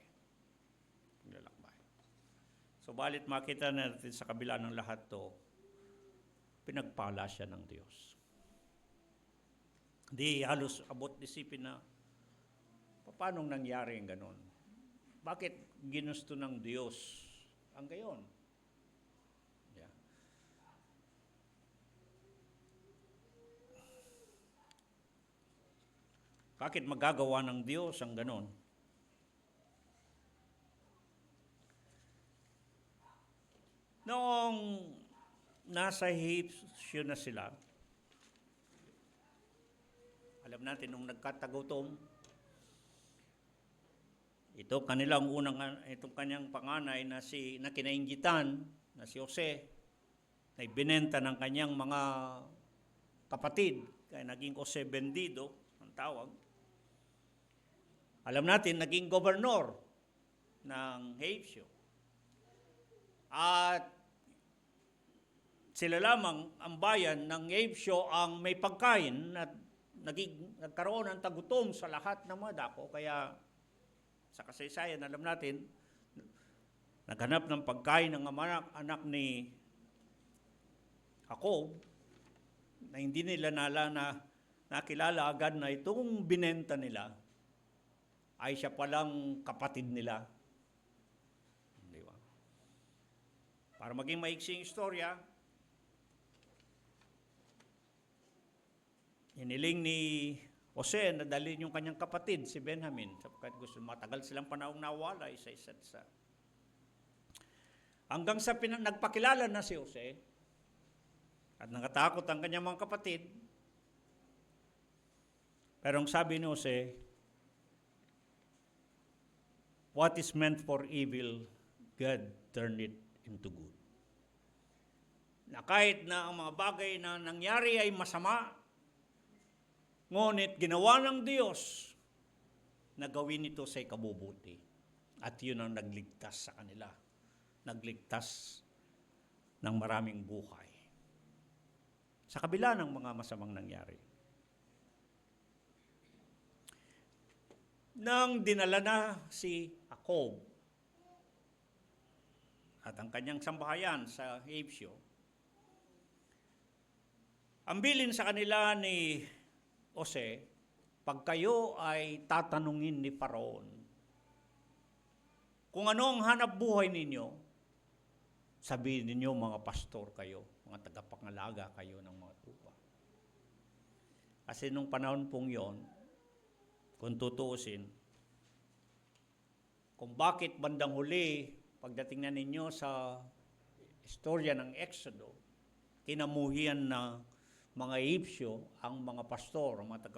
Subalit makita natin sa kabila ng lahat to, pinagpala siya ng Diyos. Di halos abot isipin na, paano nangyari ang ganon? Bakit ginusto ng Diyos ang gayon? Yeah. Bakit magagawa ng Diyos ang ganon? Noong nasa Egyptio na sila, alam natin nung nagkatagutom, itong kanyang panganay na kinainggitan na si Jose, na ibinenta ng kanyang mga kapatid, kaya naging Jose Bendido ang tawag. Alam natin, naging gobernador ng Egyptio. At sila lamang ang bayan ng Egyptio ang may pagkain na nagkaroon ng tagutom sa lahat ng mga dako. Kaya sa kasaysayan, alam natin, naghanap ng pagkain ng anak ni Jacob na hindi nila nakilala agad na itong binenta nila ay siya palang kapatid nila. Di ba? Para maging maiksing istorya, hiniling ni Jose na dalhin yung kanyang kapatid, si Benjamin, sapagkat gusto matagal silang panahong nawala sa isa't isa. Hanggang sa nagpakilala na si Jose at nakatakot ang kanyang mga kapatid. Pero ang sabi ni Jose, what is meant for evil, God turned it into good. Na kahit na ang mga bagay na nangyari ay masama, ngunit ginawa ng Diyos na gawin ito sa ikabubuti. At yun ang nagligtas sa kanila. Nagligtas ng maraming buhay. Sa kabila ng mga masamang nangyari. Nang dinala na si Jacob at ang kanyang sambahayan sa Egypto, ang bilin sa kanila ni Jose, pag kayo ay tatanungin ni Faraon kung ano ang hanap buhay ninyo, sabihin ninyo mga pastor kayo, mga tagapangalaga kayo ng mga tupa. Kasi nung panahon pong yon, kung tutuusin, kung bakit bandang huli, pagdating na ninyo sa istorya ng Exodo, kinamuhian na mga Egyptyo ang mga pastor, ang mga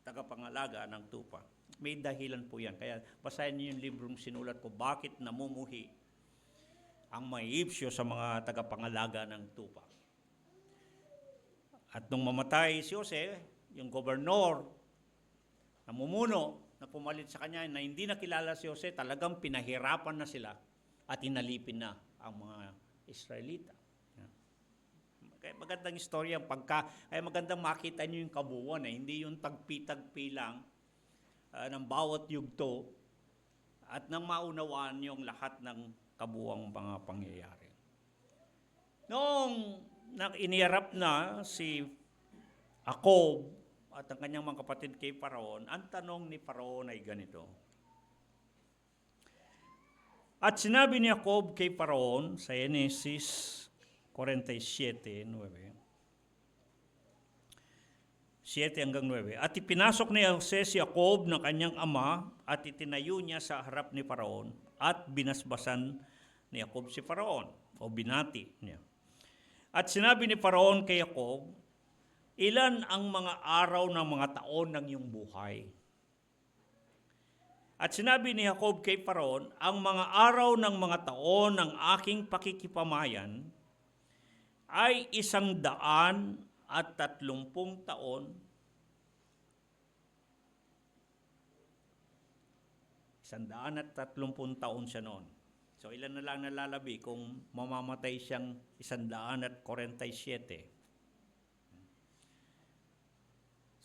tagapangalaga ng tupa. May dahilan po yan. Kaya basahin niyo yung librong sinulat ko, bakit namumuhi ang mga Egyptyo sa mga tagapangalaga ng tupa. At nung mamatay si Jose, yung gobernador, namumuno, na pumalit sa kanya, na hindi nakilala si Jose, talagang pinahirapan na sila at inalipin na ang mga Israelita. Kaya magandang istorya, kaya magandang makita niyo yung kabuuan, hindi yung tagpi-tagpi lang ng bawat yugto at nang maunawaan yung lahat ng kabuuang mga pangyayari. Noong iniharap na si Jacob at ang kanyang mga kapatid kay Faraon, ang tanong ni Faraon ay ganito. At sinabi ni Jacob kay Faraon sa Genesis 47:9. 7 hanggang 9. At ipinasok ni Jose si Jacob ng kanyang ama at itinayo niya sa harap ni Faraon at binasbasan ni Jacob si Faraon o binati niya. At sinabi ni Faraon kay Jacob, ilan ang mga araw ng mga taon ng iyong buhay? At sinabi ni Jacob kay Faraon, ang mga araw ng mga taon ng aking pakikipamayan ay 130 taon. 130 taon siya noon. So ilan na lang nalalabi kung mamamatay siyang 147.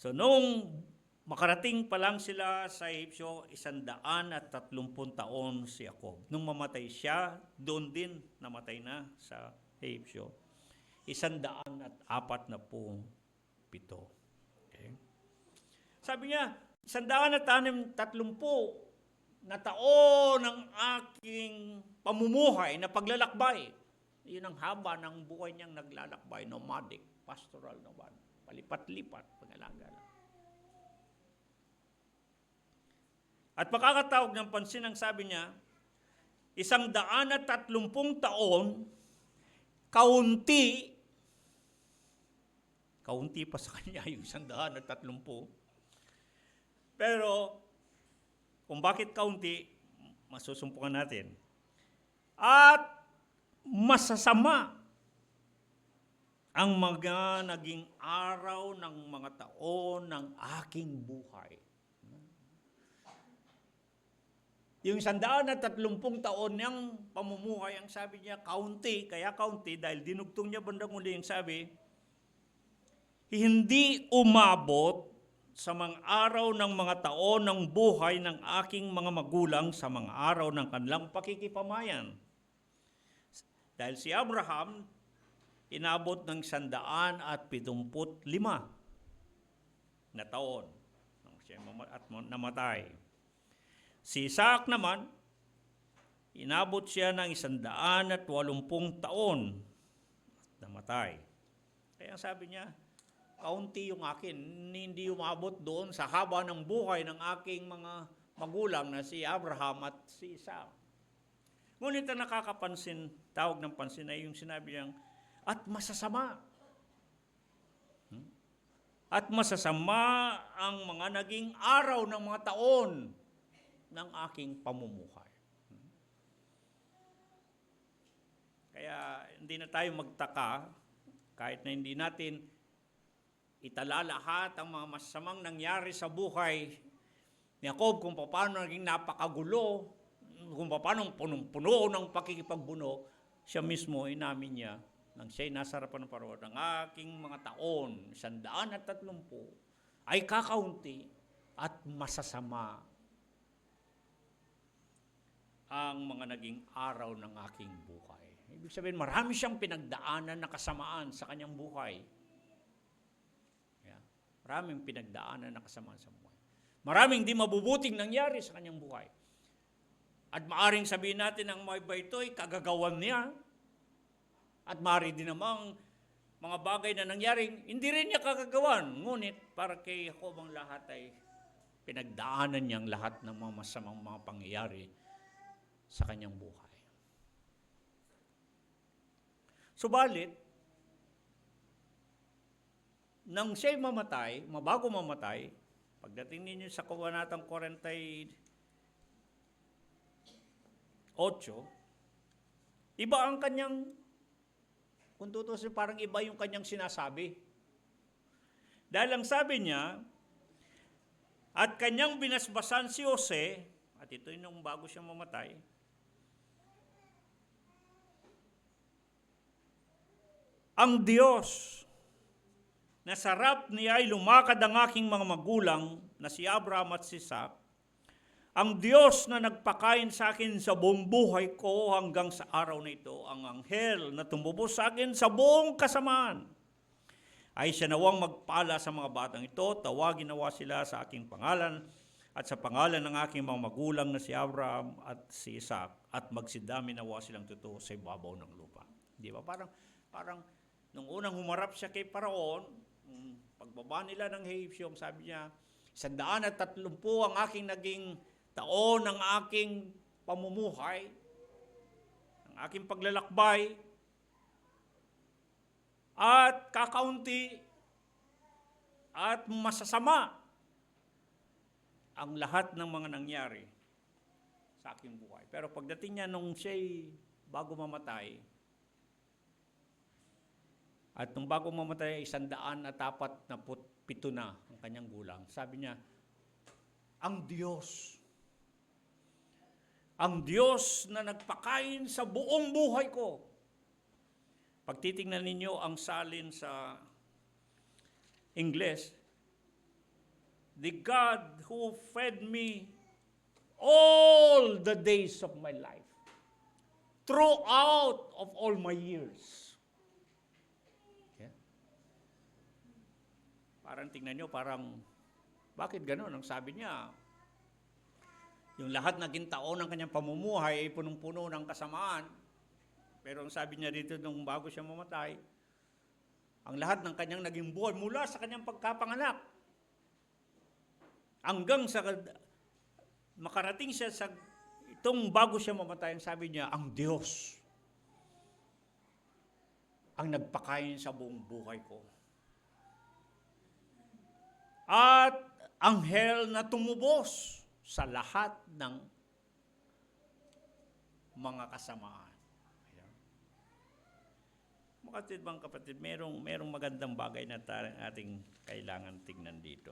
So noong makarating pa lang sila sa Egypto, 130 taon si Jacob. Nung mamatay siya, doon din namatay na sa Egypto. 147. Okay. Sabi niya, 130 na taon ng aking pamumuhay na paglalakbay. Yun ang haba ng buhay niyang naglalakbay, nomadic, pastoral naman, palipat-lipat, pag-alaga lang. At makakatawag ng pansin ang sabi niya, 130 taon, kaunti pa sa kanya yung 130. Pero, kung bakit kaunti, masusumpungan natin. At masasama ang mga naging araw ng mga taon ng aking buhay. Yung 130 taon niyang pamumuhay, ang sabi niya, kaunti, kaya kaunti, dahil dinugtong niya bandang uli yung sabi, hindi umabot sa mga araw ng mga taon ng buhay ng aking mga magulang sa mga araw ng kanilang pakikipamayan. Dahil si Abraham, inabot ng 175 na taon nang siya namatay. Si Isaac naman, inabot siya ng 180 taon at namatay. Kaya sabi niya, kaunti yung akin. Hindi umabot doon sa haba ng buhay ng aking mga magulang na si Abraham at si Isaac. Ngunit ang nakakapansin, tawag ng pansin ay yung sinabi niyang, at masasama. At masasama ang mga naging araw ng mga taon ng aking pamumuhay. Kaya hindi na tayo magtaka, kahit na hindi natin itala lahat ang mga masamang nangyari sa buhay ni Jacob, kung paano naging napakagulo, kung paano punong-puno ng pakikipagbuno, siya mismo inamin niya, nang siya'y nasa harapan ng Paro, ng aking mga taon, 130, ay kakaunti at masasama ang mga naging araw ng aking buhay. Ibig sabihin, marami siyang pinagdaanan na kasamaan sa kanyang buhay. Yeah. Maraming pinagdaanan na kasamaan sa buhay. Maraming di mabubuting nangyari sa kanyang buhay. At maaring sabihin natin ang mga iba ito'y kagagawan niya. At maaari din namang mga bagay na nangyaring hindi rin niya kagagawan. Ngunit para kay Jacob ang lahat ay pinagdaanan niyang lahat ng mga masamang mga pangyayari sa kanyang buhay. Subalit, nang siya'y mamatay, mabago mamatay, pagdating ninyo sa Kabanatang 48, iba ang kanyang, kung tutusin, parang iba yung kanyang sinasabi. Dahil ang sabi niya, at kanyang binasbasan si Jose, at ito yung nung bago siya mamatay, ang Diyos na sarap niya ay lumakad ang aking mga magulang na si Abraham at si Isaac, ang Diyos na nagpakain sa akin sa buong buhay ko hanggang sa araw na ito, ang anghel na tumubos sa akin sa buong kasamaan, ay siya nawang magpala sa mga batang ito, tawagin nawa sila sa aking pangalan at sa pangalan ng aking mga magulang na si Abraham at si Isaac, at magsidami nawa silang totoo sa ibabaw ng lupa. Di ba? Parang nung unang humarap siya kay Paraon, pagbaba nila ng Egyptium, sabi niya, 130 ang aking naging taon ng aking pamumuhay, ng aking paglalakbay, at kakaunti at masasama ang lahat ng mga nangyari sa aking buhay. Pero pagdating niya nung siya'y bago mamatay, at nung bago mamatay, 147 na ang kanyang gulang, sabi niya, ang Diyos na nagpakain sa buong buhay ko. Pag titingnan ninyo ang salin sa English, the God who fed me all the days of my life, throughout of all my years. Yeah. Parang tingnan nyo, bakit gano'n? Ang sabi niya, yung lahat naging taon ng kanyang pamumuhay ay punong-puno ng kasamaan. Pero ang sabi niya dito nung bago siya mamatay, ang lahat ng kanyang naging buhay mula sa kanyang pagkapanganak hanggang sa makarating siya sa itong bago siya mamatay, ang sabi niya, ang Diyos ang nagpakain sa buong buhay ko. At anghel na tumubos sa lahat ng mga kasamaan. Mga bang kapatid, merong magandang bagay na ating kailangan tingnan dito.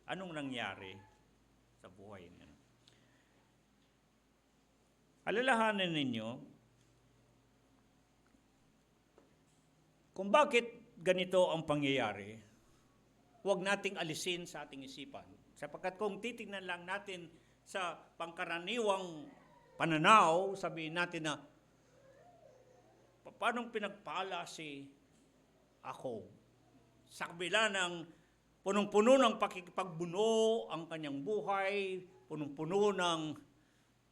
Anong nangyari sa buhay niya? Alalahanin ninyo kung bakit ganito ang pangyayari. Huwag nating alisin sa ating isipan. Sapagkat kung titingnan lang natin sa pangkaraniwang pananaw, sabihin natin na, paano pinagpala si Jacob? Sa kabila ng punong-puno ng pakikipagbuno ang kanyang buhay, punong-puno ng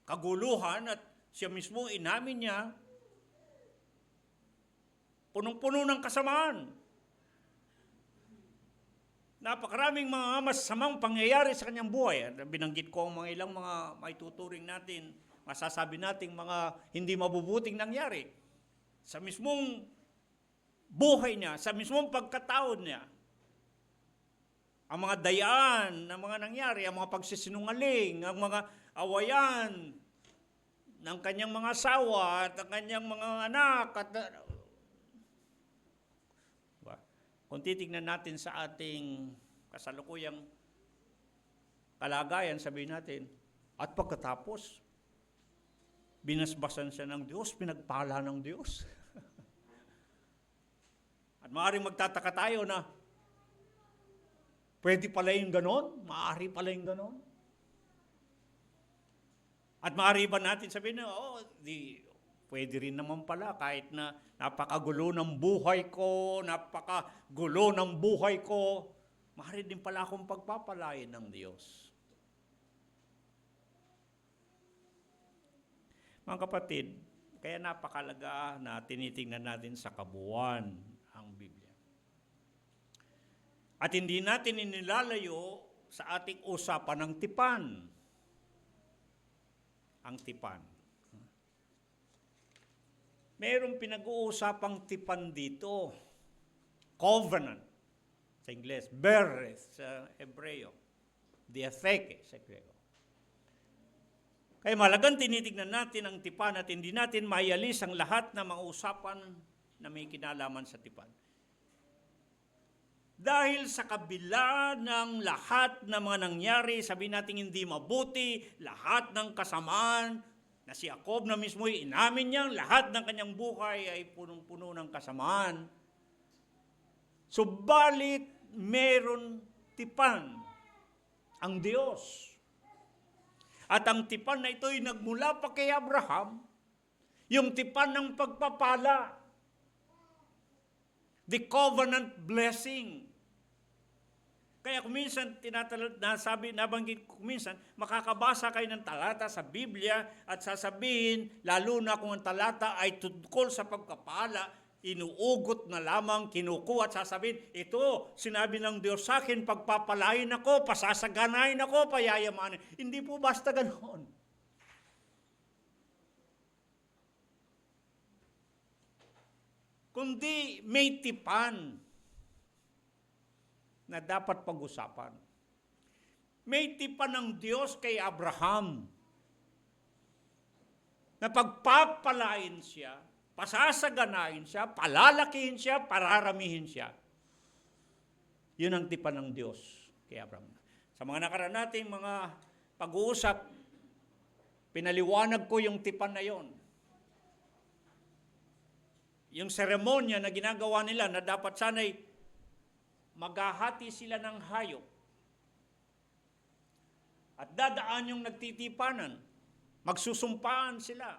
kaguluhan, at siya mismo inamin niya, punong-puno ng kasamaan. Napakaraming mga masamang pangyayari sa kanyang buhay. Binanggit ko ang mga ilang mga maituturing natin, masasabi nating mga hindi mabubuting nangyari. Sa mismong buhay niya, sa mismong pagkatao niya, ang mga dayaan na mga nangyari, ang mga pagsisinungaling, ang mga awayan ng kanyang mga asawa at ang kanyang mga anak. Kung titignan natin sa ating kasalukuyang kalagayan, sabihin natin, at pagkatapos, binasbasan siya ng Diyos, pinagpala ng Diyos. At maaaring magtataka tayo na, pwede pala yung ganon? Maaari pala yung ganon? At maaari ba natin sabihin na, pwede rin naman pala kahit na napakagulo ng buhay ko, maaari din pala akong pagpapalain ng Diyos. Mga kapatid, kaya napakalaga na tinitingnan natin sa kabuuan ang Biblia. At hindi natin inilalayo sa ating usapan ng tipan. Ang tipan. Mayroong pinag-uusapang tipan dito. Covenant sa Ingles. Bereth sa Hebreo. Diatheke sa Grego. Kaya malagang tinitignan natin ang tipan at hindi natin maialis ang lahat ng mga usapan na may kinalaman sa tipan. Dahil sa kabila ng lahat ng mga nangyari, sabihin natin hindi mabuti, lahat ng kasamaan, na si Jacob na mismo inamin niyang lahat ng kanyang buhay ay punong-puno ng kasamaan. Subalit, meron tipan ang Diyos. At ang tipan na ito ay nagmula pa kay Abraham, yung tipan ng pagpapala. The covenant blessing. Kaya kuminsan, nabanggit ko kuminsan, makakabasa kayo ng talata sa Biblia at sasabihin, lalo na kung ang talata ay tungkol sa pagpapala, inuugot na lamang, kinukuha at sasabihin, ito, sinabi ng Diyos sa akin, pagpapalain ako, pasasaganain ako, payayamanin. Hindi po basta ganoon. Kundi may tipan na dapat pag-usapan. May tipan ng Diyos kay Abraham na pagpapalain siya, pasasaganain siya, palalakihin siya, pararamihin siya. Yun ang tipan ng Diyos kay Abraham. Sa mga nakaraan nating mga pag-uusap, pinaliwanag ko yung tipan na yon. Yung seremonya na ginagawa nila na dapat sana'y maghahati sila ng hayop. At dadaan yung nagtitipanan. Magsusumpaan sila.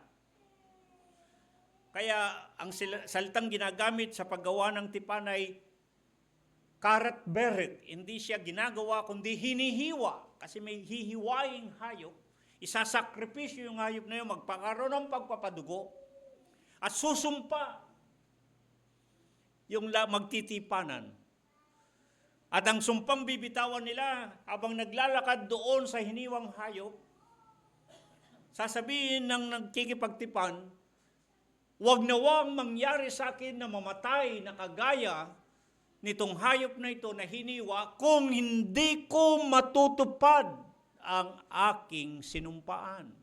Kaya ang salitang ginagamit sa paggawa ng tipan ay karat beret. Hindi siya ginagawa kundi hinihiwa. Kasi may hihiwaing hayop. Isasakripisyo yung hayop na yun. Magpakaroon ng pagpapadugo. At susumpa yung magtitipanan. At ang sumpang bibitawan nila habang naglalakad doon sa hiniwang hayop, sasabihin ng nagkikipagtipan, huwag nawang mangyari sa akin na mamatay na kagaya nitong hayop na ito na hiniwa kung hindi ko matutupad ang aking sinumpaan.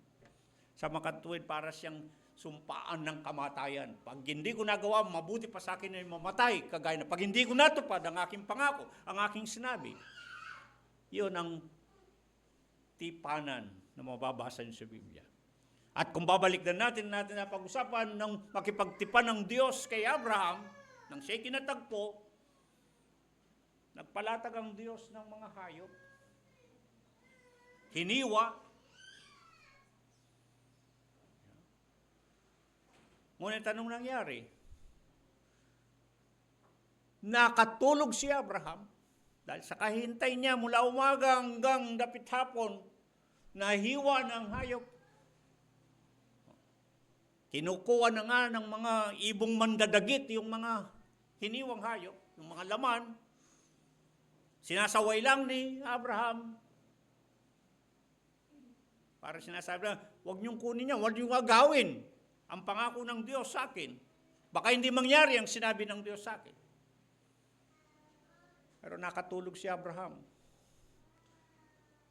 Sa makatuwid para siyang sumpaan ng kamatayan. Pag hindi ko nagawa, mabuti pa sa akin ay mamatay. Kagaya na pag hindi ko natupad ang aking pangako, ang aking sinabi. Yun ang tipanan na mababasa niyo sa Biblia. At kung babalik natin na pag-usapan ng makipagtipan ng Diyos kay Abraham, nang siya'y kinatagpo, nagpalatag ang Diyos ng mga hayop. Hiniwa. Ngunit anong nangyari? Nakatulog si Abraham dahil sa kahintay niya mula umaga hanggang dapit hapon, nahiwa ng hayop. Kinukuha na nga ng mga ibong mandadagit yung mga hiniwang hayop, yung mga laman. Sinasaway lang ni Abraham. Para sinasabi lang, huwag niyong kunin niya, huwag niyong agawin ang pangako ng Diyos sa akin. Baka hindi mangyari ang sinabi ng Diyos sa akin. Pero nakatulog si Abraham.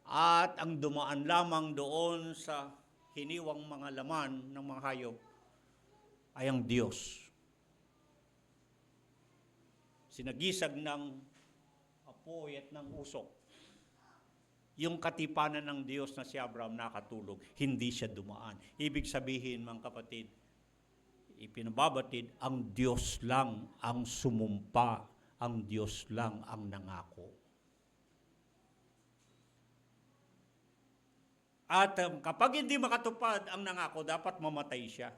At ang dumaan lamang doon sa hiniwang mga laman ng mga hayop ay ang Diyos. Sinagisag ng apoy at ng usok. Yung katipanan ng Diyos na si Abraham nakatulog, hindi siya dumaan. Ibig sabihin, mga kapatid, ipinababatid, ang Diyos lang ang sumumpa, ang Diyos lang ang nangako. At kapag hindi makatupad ang nangako, dapat mamatay siya.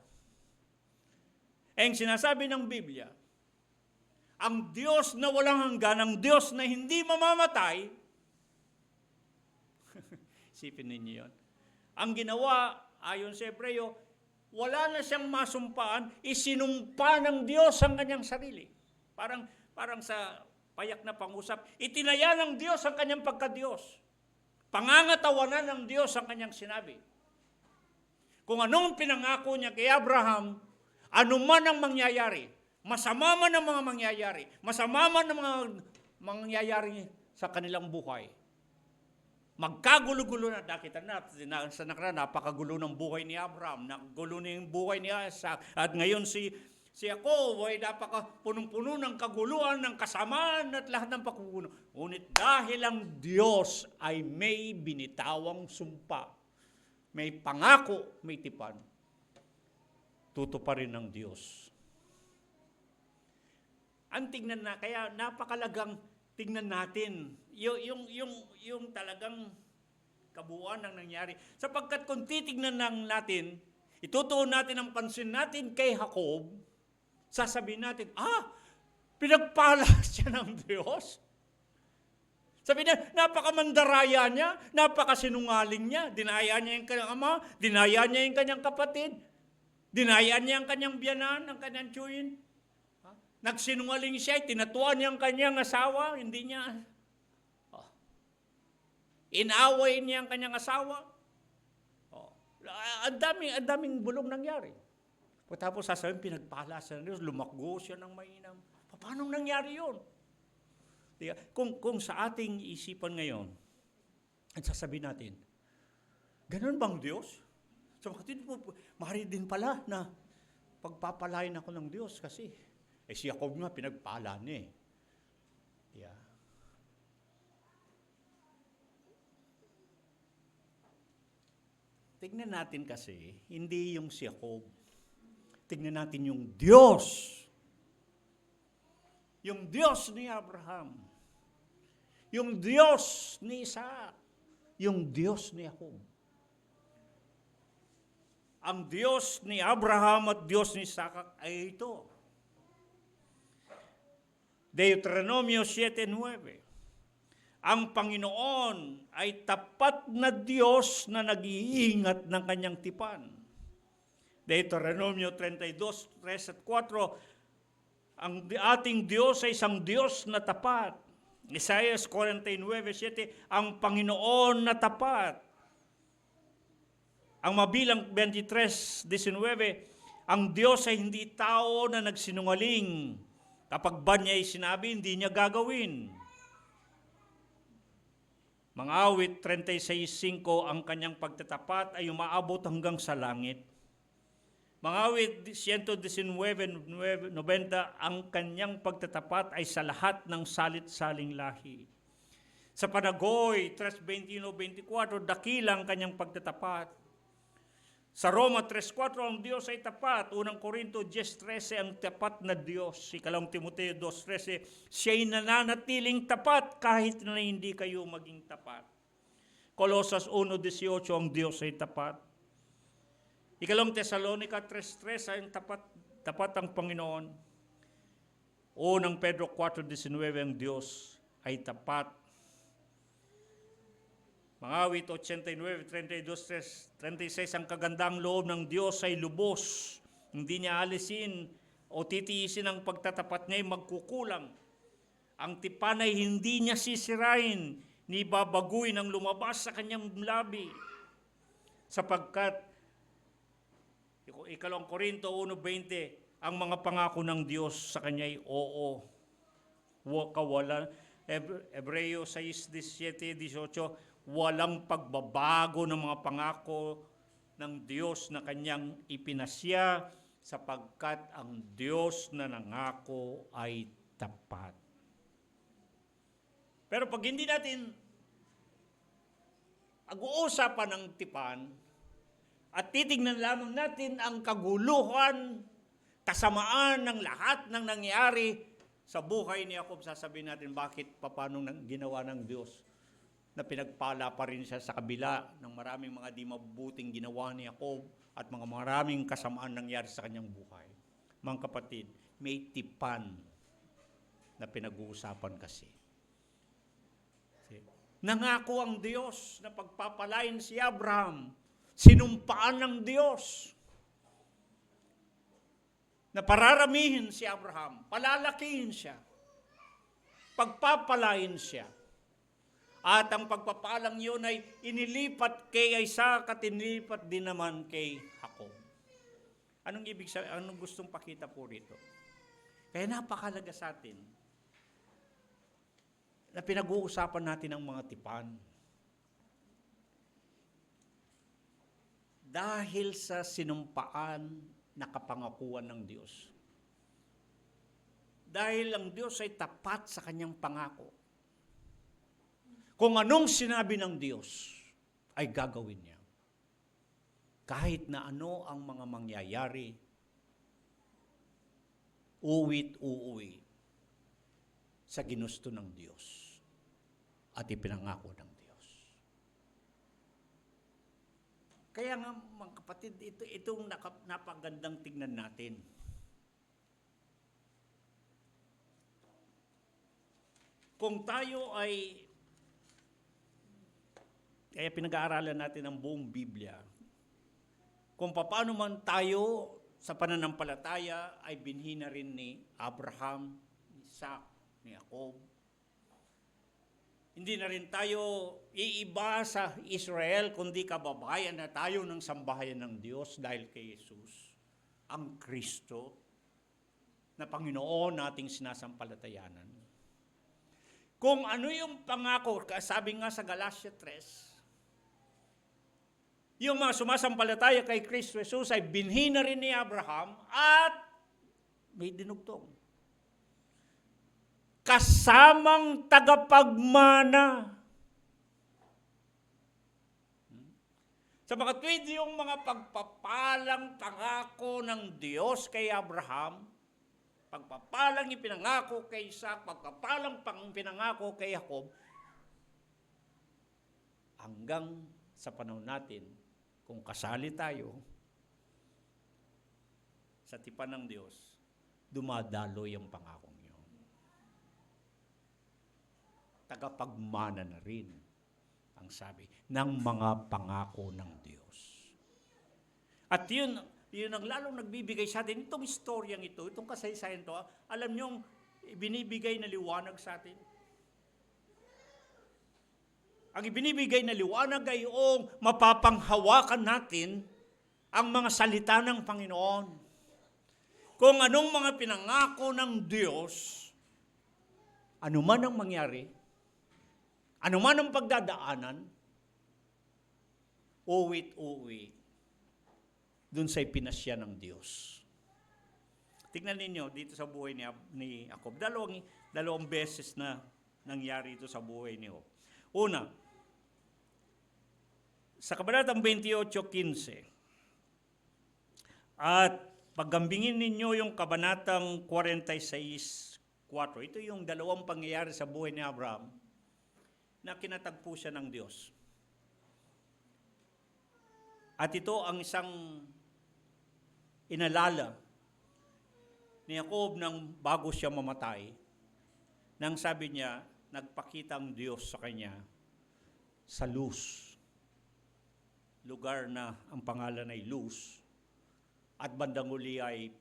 Ang sinasabi ng Biblia, ang Diyos na walang hanggan, ang Diyos na hindi mamamatay, isipin ninyo yun. Ang ginawa, ayon sa Hebreo, wala na siyang masumpaan, isinumpa ng Diyos ang kanyang sarili. Parang sa payak na pangusap, itinaya ng Diyos ang kanyang pagka-Diyos. Pangangatawanan ng Diyos ang kanyang sinabi. Kung anong pinangako niya kay Abraham, anuman ang mangyayari, masama man ang mga mangyayari, masama man ang mga mangyayari sa kanilang buhay, magkagulo-gulo na. Nakita natin sa nakaraan, napakagulo ng buhay ni Abraham, nakagulo na yung buhay ni Isaac, at ngayon si Jacob ay punong-puno ng kaguluhan, ng kasamaan at lahat ng pagkukuno. Ngunit dahil ang Diyos ay may binitawang sumpa, may pangako, may tipan, tutuparin ng Diyos. Ang tingnan na, kaya napakalagang tingnan natin yung talagang kabuuan ng nangyari. Sapagkat kung titignan natin, itutuon natin ang pansin natin kay Jacob, sasabihin natin, pinagpala siya ng Diyos. Sabihin niya, napakamandaraya niya, napakasinungaling niya, dinaya niya yung kanyang ama, dinaya niya yung kanyang kapatid, dinaya niya ang kanyang biyanan, ang kanyang tiyuhin. Nagsinungaling siya, tinatuan niya ang kanyang asawa, hindi niya, inaway niya ang kanyang asawa. Ang daming bulong nangyari. Tapos sasabihin, pinagpala siya ng Diyos, lumakgo siya ng mainam. Paano nangyari yun? Kung sa ating isipan ngayon, at sasabihin natin, ganun bang Diyos? So, maaari din pala na pagpapalain ako ng Diyos kasi si Jacob nga pinagpala niya. Yeah. Tignan natin kasi, hindi yung si Jacob. Tignan natin yung Diyos. Yung Diyos ni Abraham. Yung Diyos ni Isaac. Yung Diyos ni Jacob. Ang Diyos ni Abraham at Diyos ni Isaac ay ito. Deuteronomio 7:9. Ang Panginoon ay tapat na Diyos na nag-iingat ng kanyang tipan. Deuteronomio 32:3 at 4, ang ating Diyos ay isang Diyos na tapat. Isaiah 49:7, ang Panginoon na tapat. Ang Mabilang 23:19, ang Diyos ay hindi tao na nagsinungaling. Kapag ba niya ay sinabi, hindi niya gagawin. Mga Awit 36:5, ang kanyang pagtatapat ay umaabot hanggang sa langit. Mga Awit 119:90, ang kanyang pagtatapat ay sa lahat ng salit-saling lahi. Sa Panagoy 3:21-24, dakilang kanyang pagtatapat. Sa Roma 3:4, ang Diyos ay tapat. Unang Korinto 10:13, ang tapat na Diyos. Ikalawang Timoteo 2:13, siya'y nananatiling tapat kahit na hindi kayo maging tapat. Colosas 1:18, ang Diyos ay tapat. Ikalawang Tesalonica 3:3, ang tapat ang Panginoon. Unang Pedro 4:19, ang Diyos ay tapat. Mga Awit 89:32-36, ang kagandang loob ng Diyos ay lubos. Hindi niya alisin o titiisin ang pagtatapat niya ay magkukulang. Ang tipan ay hindi niya sisirain, ni babaguhin ang lumabas sa kanyang labi. Sapagkat, ikalawang Korinto 1:20, ang mga pangako ng Diyos sa kanya ay oo. Kawalan. Hebreo 6:17-18, walang pagbabago ng mga pangako ng Diyos na kanyang ipinasya, sapagkat ang Diyos na nangako ay tapat. Pero pag hindi natin pag-uusapan ng tipan at titignan lamang natin ang kaguluhan, kasamaan ng lahat ng nangyari sa buhay ni Jacob, sasabihin natin bakit paano ginawa ng Diyos na pinagpala pa rin siya sa kabila ng maraming mga di mabuting ginawa ni Jacob at mga maraming kasamaan nangyari sa kanyang buhay. Mga kapatid, may tipan na pinag-uusapan kasi. Nangako ang Diyos na pagpapalain si Abraham. Sinumpaan ng Diyos na pararamihin si Abraham, palalakihin siya, pagpapalain siya. At ang pagpapalang yun ay inilipat kay Isaac at inilipat din naman kay Jacob. Anong ibig sabihin? Anong gustong pakita po rito? Kaya napakalaga sa atin na pinag-uusapan natin ang mga tipan. Dahil sa sinumpaan na kapangakuan ng Diyos. Dahil ang Diyos ay tapat sa kanyang pangako. Kung anong sinabi ng Diyos, ay gagawin niya. Kahit na ano ang mga mangyayari, uuwi sa ginusto ng Diyos at ipinangako ng Diyos. Kaya nga mga kapatid, itong napagandang tignan natin. Kung tayo ay, kaya pinag-aaralan natin ang buong Biblia, kung paano man tayo sa pananampalataya ay binhi na rin ni Abraham, ni Isaac, ni Jacob. Hindi na rin tayo iiba sa Israel, kundi kababayan na tayo ng sambahayan ng Diyos dahil kay Jesus, ang Kristo, na Panginoon nating sinasampalatayanan. Kung ano yung pangako, sabi nga sa Galatia 3, yung mga sumasampalataya kay Kristo Jesus ay binhi na rin ni Abraham at may dinugtong. Kasamang tagapagmana. Sa mga tweet yung mga pagpapalang pangako ng Diyos kay Abraham, pagpapalang ipinangako kay Isaac, pagpapalang pinangako kay Jacob, hanggang sa panahon natin, kung kasali tayo sa tipan ng Diyos, dumadaloy ang pangakong yun. Tagapagmana na rin ang sabi ng mga pangako ng Diyos. At yun ang lalong nagbibigay sa atin, itong istoryang ito, itong kasaysayan ito, alam nyo, binibigay na liwanag sa atin. Ang ibinibigay na liwanag ay yung mapapanghawakan natin ang mga salita ng Panginoon. Kung anong mga pinangako ng Diyos, anuman ang mangyari, anuman ang pagdadaanan, uwi dun sa ipinasya ng Diyos. Tingnan ninyo dito sa buhay ni Jacob. Dalawang beses na nangyari ito sa buhay ni Jacob. Una, sa Kabanatang 28:15, at paggambingin ninyo yung Kabanatang 46:4, ito yung dalawang pangyayari sa buhay ni Abraham na kinatagpo siya ng Diyos. At ito ang isang inalala ni Jacob nang bago siya mamatay, nang sabi niya, nagpakita ang Diyos sa kanya sa Luz, lugar na ang pangalan ay Luz, at bandang uli ay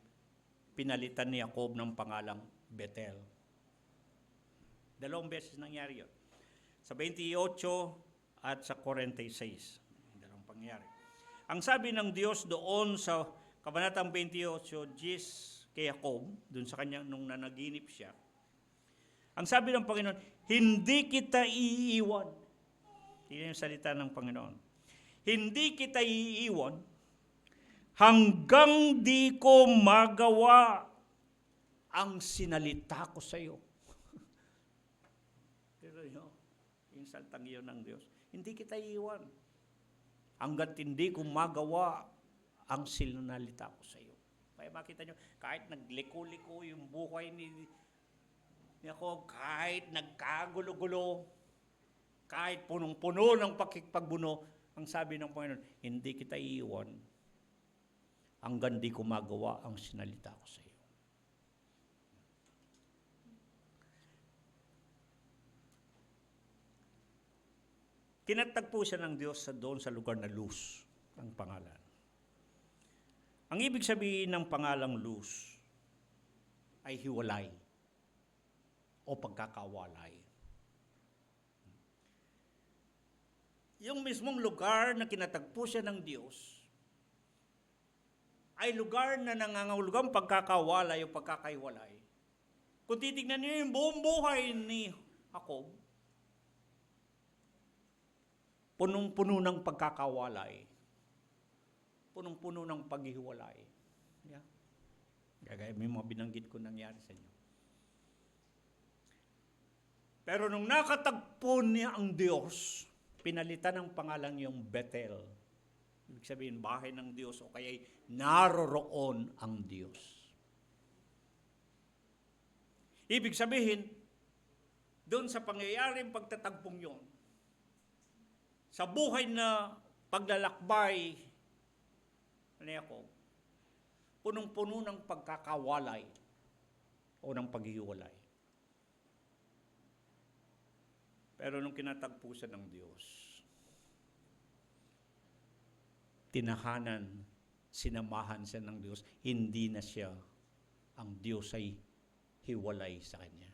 pinalitan ni Jacob ng pangalang Bethel. Dalawang beses nangyari yun. Sa 28 at sa 46. Dalawang pangyari. Ang sabi ng Diyos doon sa Kabanatang 28, Gis kay Jacob, doon sa kanya nung nanaginip siya, ang sabi ng Panginoon, hindi kita iiwan. Yan yung salita ng Panginoon. Hindi kita iiwan hanggang di ko magawa ang sinalita ko sa iyo. Pero yung salitang iyon ng Diyos, hindi kita iiwan hanggat hindi ko magawa ang sinalita ko sa iyo. Kaya makita nyo, kahit nagliko-liko yung buhay ni Jacob, kahit nagkagulo-gulo, kahit punong-puno ng pakikpagbuno, ang sabi ng Panginoon, hindi kita iiwan hanggang di ko magawa ang sinalita ko sa iyo. Kinatagpo siya ng Diyos doon sa lugar na Luz, ang pangalan. Ang ibig sabihin ng pangalang Luz ay hiwalay o pagkakawalay. Yung mismong lugar na kinatagpo siya ng Diyos ay lugar na nangangahulugang pagkakawalay o pagkakaiwalay. Kung titignan niyo yung buong buhay ni Jacob, punong-puno ng pagkakawalay, punong-puno ng paghihiwalay. Yeah. Gagaya, may mga binanggit ko nangyari sa inyo. Pero nung nakatagpo niya ang Diyos, pinalitan ng pangalan yung Bethel. Ibig sabihin, bahay ng Diyos o kaya naroroon ang Diyos. Ibig sabihin, doon sa pangyayaring pagtatagpong yon, sa buhay na paglalakbay ni Jacob, punong-puno ng pagkakawalay o ng paghihiwalay. Pero nung kinatagpo siya ng Diyos, tinahanan, sinamahan siya ng Diyos, hindi na siya, ang Diyos ay hiwalay sa kanya.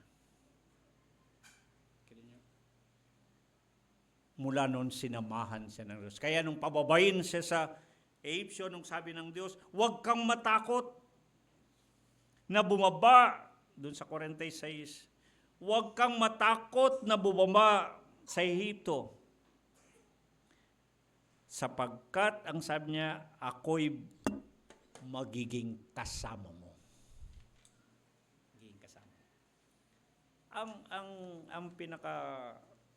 Mula noon, sinamahan siya ng Diyos. Kaya nung pababayin siya sa Egyptio, nung sabi ng Diyos, huwag kang matakot na bumaba, doon sa 46, huwag kang matakot na bumaba sa Ehipto. Sapagkat, ang sabi niya, ako'y magiging kasama mo. Magiging kasama. Ang pinaka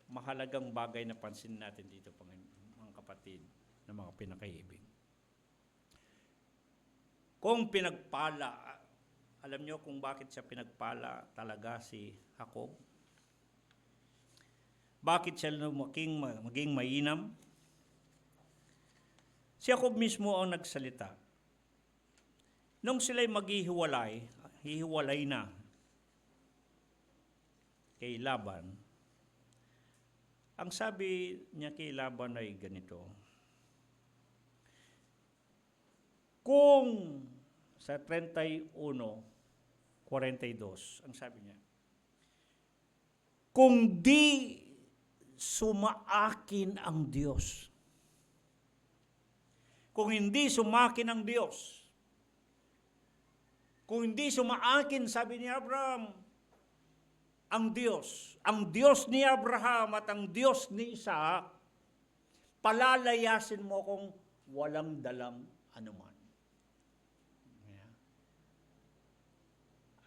mahalagang bagay na pansin natin dito, mga kapatid, na mga pinakaibig. Kung pinagpala, alam niyo kung bakit siya pinagpala talaga si Jacob? Bakit siya maging mainam? Si Jacob mismo ang nagsalita. Nung sila'y hihiwalay na kay Laban, ang sabi niya kay Laban ay ganito, kung sa 31:42, ang sabi niya, kung di sumaakin ang Diyos, kung hindi sumakin ang Diyos, kung hindi sumaakin, sabi ni Abraham, ang Diyos ni Abraham at ang Diyos ni Isaac, palalayasin mo kung walang dalang anuman. Yeah.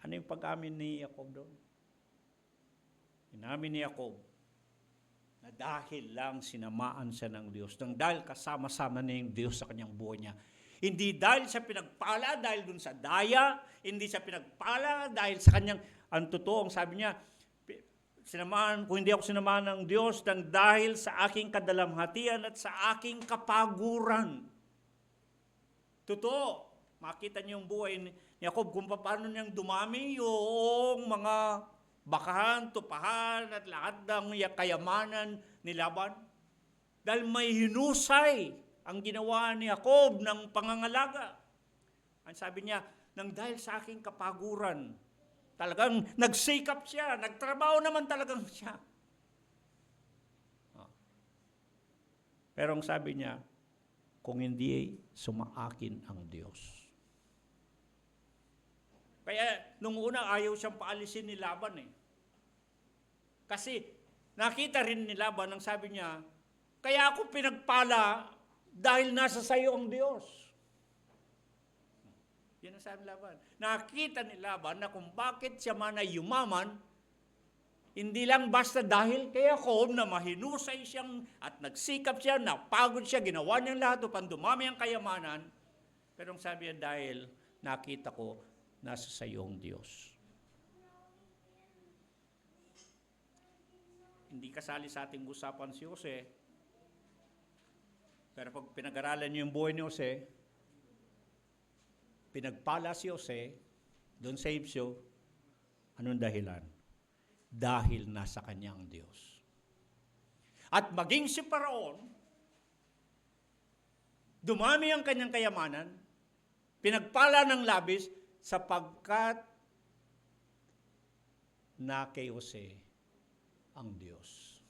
Ano yung pag-amin ni Jacob doon? Inamin ni Jacob na dahil lang sinamaan siya ng Diyos, nang dahil kasama-sama niya yung Diyos sa kanyang buhay niya. Hindi dahil siya pinagpala, dahil dun sa daya, hindi siya pinagpala, dahil sa kanyang, ang totoo, ang sabi niya, kung hindi ako sinamahan ng Diyos, nang dahil sa aking kadalamhatian at sa aking kapaguran. Totoo, makita niyo yung buhay ni Jacob, kung paano niyang dumami yung mga bakahan, tupahan, at lahat ng kayamanan ni Laban. Dahil may hinusay ang ginawa ni Jacob ng pangangalaga. Ang sabi niya, nang dahil sa aking kapaguran, Talagang nagsikap siya, nagtrabaho naman talagang siya. Pero ang sabi niya, kung hindi sumaakin ang Diyos. Kaya nung una ayaw siyang paalisin ni Laban eh. Kasi nakita rin ni Laban ang sabi niya, kaya ako pinagpala dahil nasa sayo ang Diyos. Yan ang sabi ni Laban. Nakita ni Laban na kung bakit siya man ay yumaman, hindi lang basta dahil kay Jacob na mahinusay siyang at nagsikap siya, napagod siya, ginawa niyang lahat upang dumami ang kayamanan. Pero ang sabi niya, dahil nakita ko, nasa sayo ang Diyos. Hindi kasali sa ating usapan si Jose. Pero pag pinag-aralan niyo yung buhay ni Jose, pinagpala si Jose doon sa Ibsyo, anong dahilan? Dahil nasa kanya ang Diyos. At maging si Paraon, dumami ang kanyang kayamanan, pinagpala ng labis, sapagkat na kay Jose ang Diyos.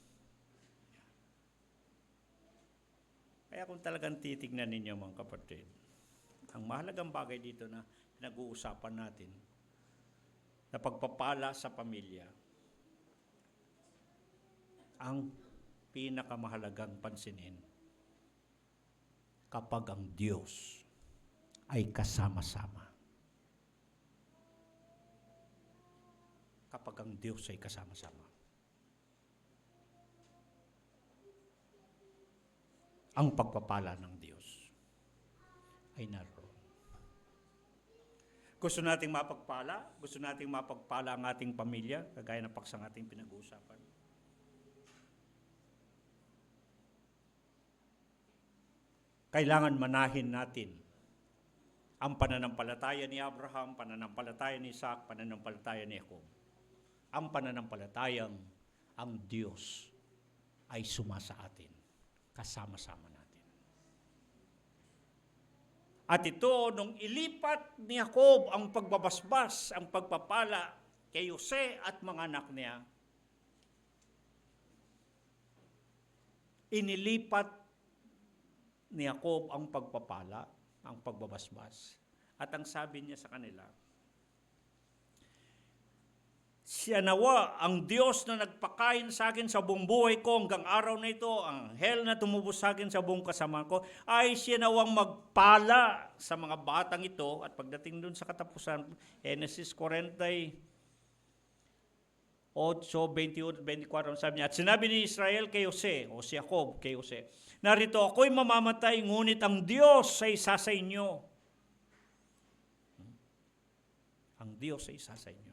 Kaya kung talagang titignan ninyo mga kapatid, ang mahalagang bagay dito na pinag-uusapan natin, na pagpapala sa pamilya, ang pinakamahalagang pansinin kapag ang Diyos ay kasama-sama. Kapag ang Diyos ay kasama-sama. Ang pagpapala ng Diyos ay naroon. Gusto nating mapagpala? Gusto nating mapagpala ang ating pamilya? Kagaya ng paksang ating pinag-uusapan. Kailangan manahin natin ang pananampalataya ni Abraham, pananampalataya ni Isaac, pananampalataya ni Jacob. Ang pananampalatayang ang Diyos ay sumasa atin, kasama-sama natin. At ito, nung ilipat ni Jacob ang pagbabasbas, ang pagpapala kay Jose at mga anak niya, inilipat ni Jacob ang pagpapala, ang pagbabasbas. At ang sabi niya sa kanila, siya nawa ang Diyos na nagpakain sa akin sa buong buhay ko hanggang araw na ito, ang anghel na tumubos sa akin sa buong kasama ko, ay siya nawang magpala sa mga batang ito. At pagdating dun sa katapusan, Genesis 48, 21-24, sabi niya, at sinabi ni Israel kay Jose, o si Jacob kay Jose, narito ako'y mamamatay, ngunit ang Diyos ay isa sa inyo. Ang Diyos ay isa sa inyo.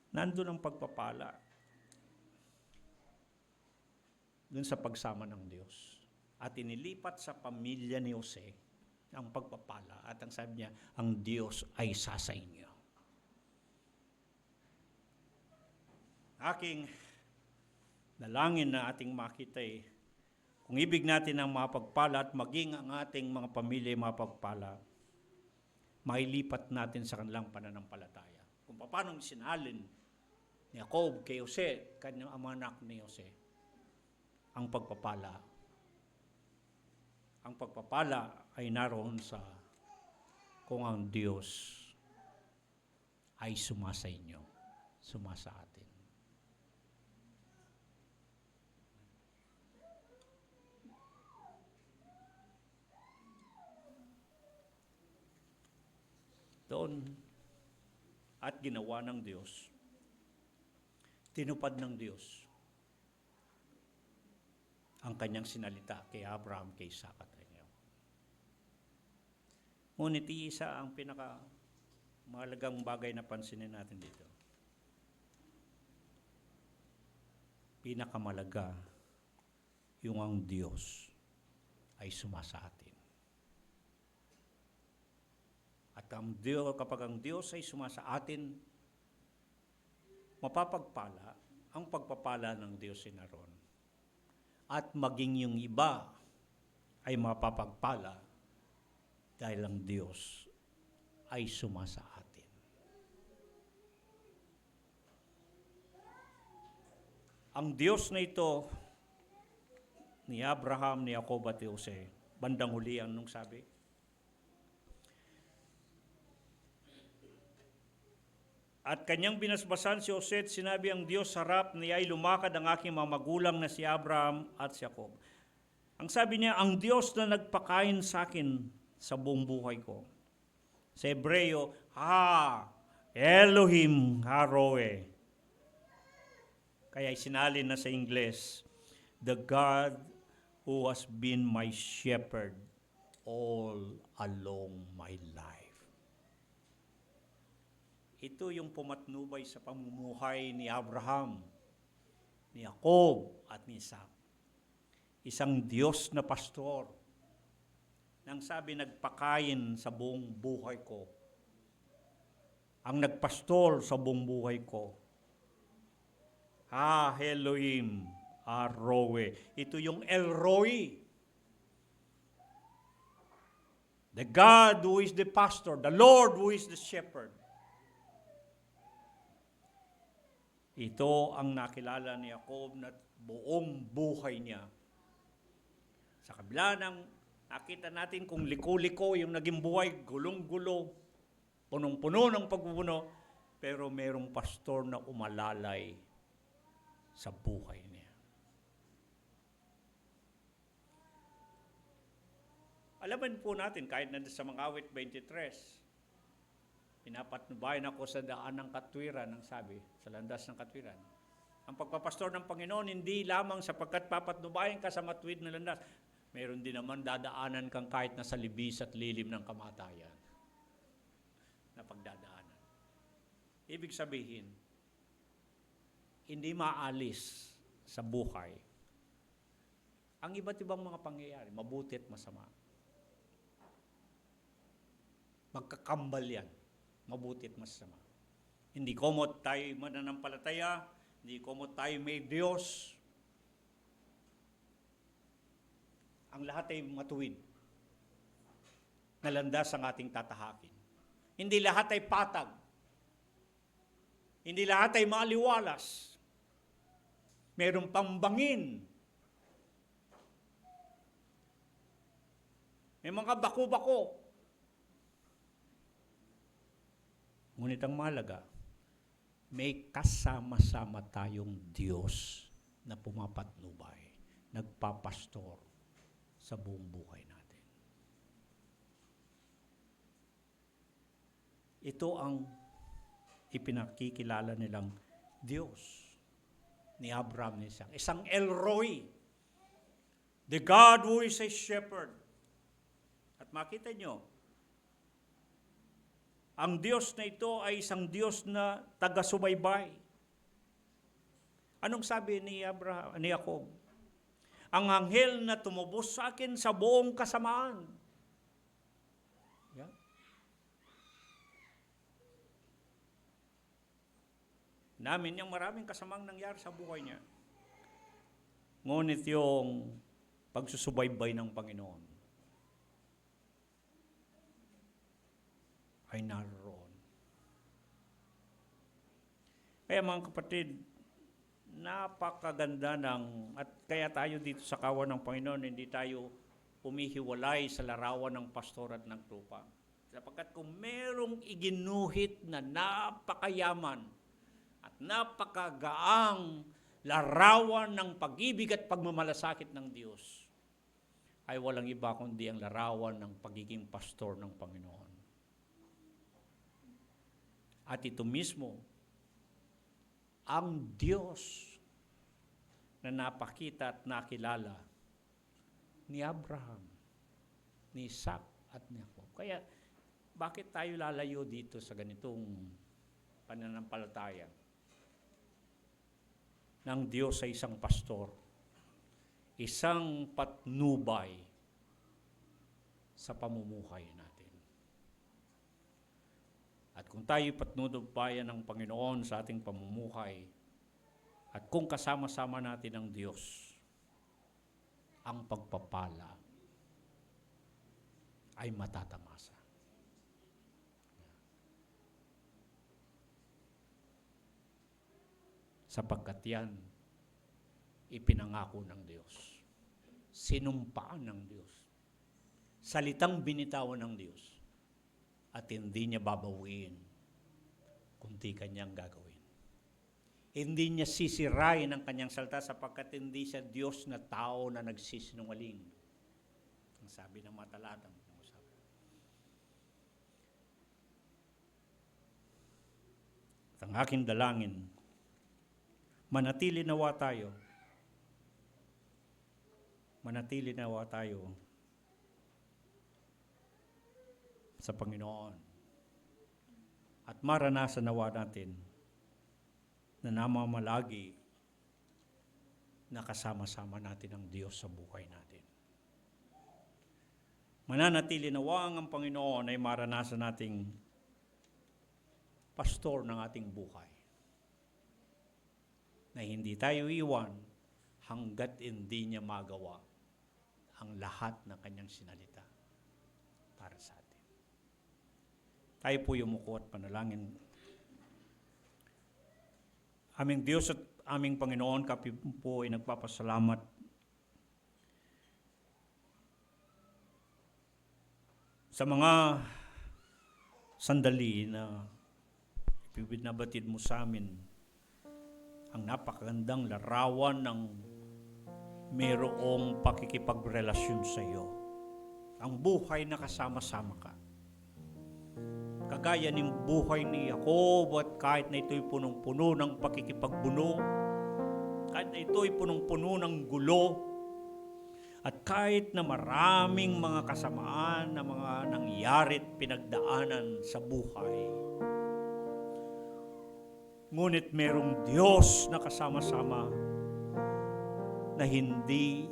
Nandun ang pagpapala. Dun sa pagsama ng Diyos. At inilipat sa pamilya ni Jose ang pagpapala. At ang sabi niya, ang Diyos ay isa sa inyo. Aking dalangin na ating makita kung ibig natin ang mapagpala at maging ang ating mga pamilya mapagpala, mailipat natin sa kanilang pananampalataya. Kung paano sinalin ni Jacob kay Jose, kanyang ama anak ni Jose, ang pagpapala. Ang pagpapala ay naroon sa kung ang Diyos ay sumasa inyo, sumasa atin. Doon at ginawa ng Diyos, tinupad ng Diyos ang kanyang sinalita kay Abraham, kay Isaac at Jacob. Ngunit isa ang mahalagang bagay na pansinin natin dito. Pinakamalaga yung ang Diyos ay sumasa atin. At ang Diyos, kapag ang Diyos ay sumasa atin, mapapagpala, ang pagpapala ng Diyos ay naroon. At maging yung iba ay mapapagpala dahil ang Diyos ay sumasa atin. Ang Diyos na ito, ni Abraham, ni Jacob at ni Jose, bandang huli anong sabi? At kanyang binasbasan si Jose at sinabi, ang Diyos harap niya ay lumakad ang aking mga magulang na si Abraham at si Jacob. Ang sabi niya, ang Diyos na nagpakain sa akin sa buong buhay ko. Sa Hebreo, Elohim Haroe. Kaya isinalin na sa Ingles, the God who has been my shepherd all along my life. Ito yung pumatnubay sa pamumuhay ni Abraham, ni Jacob at ni Isaac. Isang Diyos na pastor, nang sabi nagpakain sa buong buhay ko. Ang nagpastor sa buong buhay ko. Elohim, Arroe. Ito yung El Roi. The God who is the pastor, the Lord who is the shepherd. Ito ang nakilala ni Jacob na buong buhay niya. Sa kabila ng nakita natin kung liko-liko yung naging buhay, gulong-gulo, punong-puno ng pagpupuno, pero merong pastor na umalalay sa buhay niya. Alaman po natin, kahit na sa mga awit 23, pinapatnubayan ako sa daan ng katwiran, ang sabi, sa landas ng katwiran. Ang pagpapastor ng Panginoon, hindi lamang sapagkat papatnubayan ka sa matuwid na landas, meron din naman dadaanan kang kahit nasa libis at lilim ng kamatayan na pagdadaanan. Ibig sabihin, hindi maalis sa buhay ang iba't ibang mga pangyayari, mabuti at masama. Magkakambal yan, mabuti at masama. Hindi komot tayo mananampalataya, hindi komot tayo may Diyos. Ang lahat ay matuwid na landas ang ating tatahakin. Hindi lahat ay patag. Hindi lahat ay maaliwalas. Merong pambangin. May mga bako-bako. Ngunit ang mahalaga, may kasama-sama tayong Diyos na pumapatnubay, nagpapastor sa buong buhay natin. Ito ang ipinakikilala nilang Diyos ni Abraham ni Isaac. Isang El Roi, the God who is a shepherd. At makita nyo, ang Diyos na ito ay isang Diyos na taga-subaybay. Anong sabi ni Jacob? Ang anghel na tumubos sa akin sa buong kasamaan. Yeah. Namin yung maraming kasamang nangyari sa buhay niya. Ngunit yung pagsusubaybay ng Panginoon ay naroon. Kaya mga kapatid, napakaganda at kaya tayo dito sa kawan ng Panginoon, hindi tayo pumihiwalay sa larawan ng pastor at ng tupa. Sapagkat kung merong iginuhit na napakayaman at napakagaang larawan ng pag-ibig at pagmamalasakit ng Diyos, ay walang iba kundi ang larawan ng pagiging pastor ng Panginoon. At ito mismo, ang Diyos na napakita at nakilala ni Abraham, ni Isaac at ni Jacob. Kaya, bakit tayo lalayo dito sa ganitong pananampalataya ng Diyos sa isang pastor, isang patnubay sa pamumuhay natin? At kung tayo patnunubayan ng Panginoon sa ating pamumuhay, at kung kasama-sama natin ang Diyos, ang pagpapala ay matatamasa. sapagkat yan ipinangako ng Diyos. Sinumpaan ng Diyos. Salitang binitawan ng Diyos. At hindi niya babawiin kung di kanyang gagawin. Hindi niya sisirain ang kanyang salita sapagkat hindi siya Diyos na tao na nagsisinungaling. Ang sabi ng mga talatang pinag-usapan. At ang aking dalangin, manatili nawa tayo sa Panginoon at maranasan nawa natin na namamalagi na kasama-sama natin ang Diyos sa buhay natin. Mananatili nawa ang Panginoon ay maranasan nating pastor ng ating buhay. Na hindi tayo iwan hanggat hindi niya magawa ang lahat ng kanyang sinalita para sa atin. Tayo po yumuko at panalangin. Aming Diyos at aming Panginoon, kami po ay nagpapasalamat sa mga sandali na ibinabatid mo sa amin ang napakagandang larawan ng mayroong pakikipagrelasyon sa iyo. Ang buhay na kasama-sama ka. Kagaya ng buhay ni Jacob at kahit na ito'y punong-puno ng pakikipagbuno, kahit na ito'y punong-puno ng gulo, at kahit na maraming mga kasamaan na mga nangyari at pinagdaanan sa buhay, ngunit merong Diyos na kasama-sama na hindi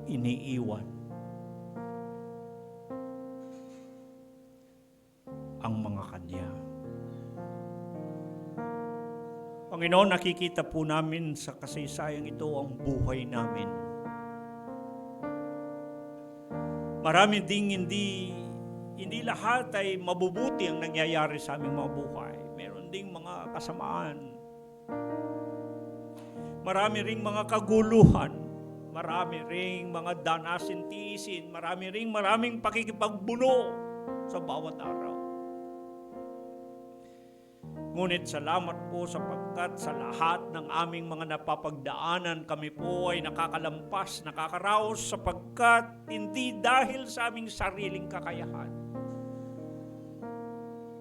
iniiwan ang mga kanya. Panginoon, nakikita po namin sa kasaysayang ito ang buhay namin. Marami ding hindi lahat ay mabubuti ang nangyayari sa aming mga buhay. Meron ding mga kasamaan. Marami ring mga kaguluhan. Marami ring mga danasin-tiisin. Maraming pakikipagbuno sa bawat araw. Ngunit salamat po sapagkat sa lahat ng aming mga napapagdaanan, kami po ay nakakalampas, nakakaraos sapagkat hindi dahil sa aming sariling kakayahan,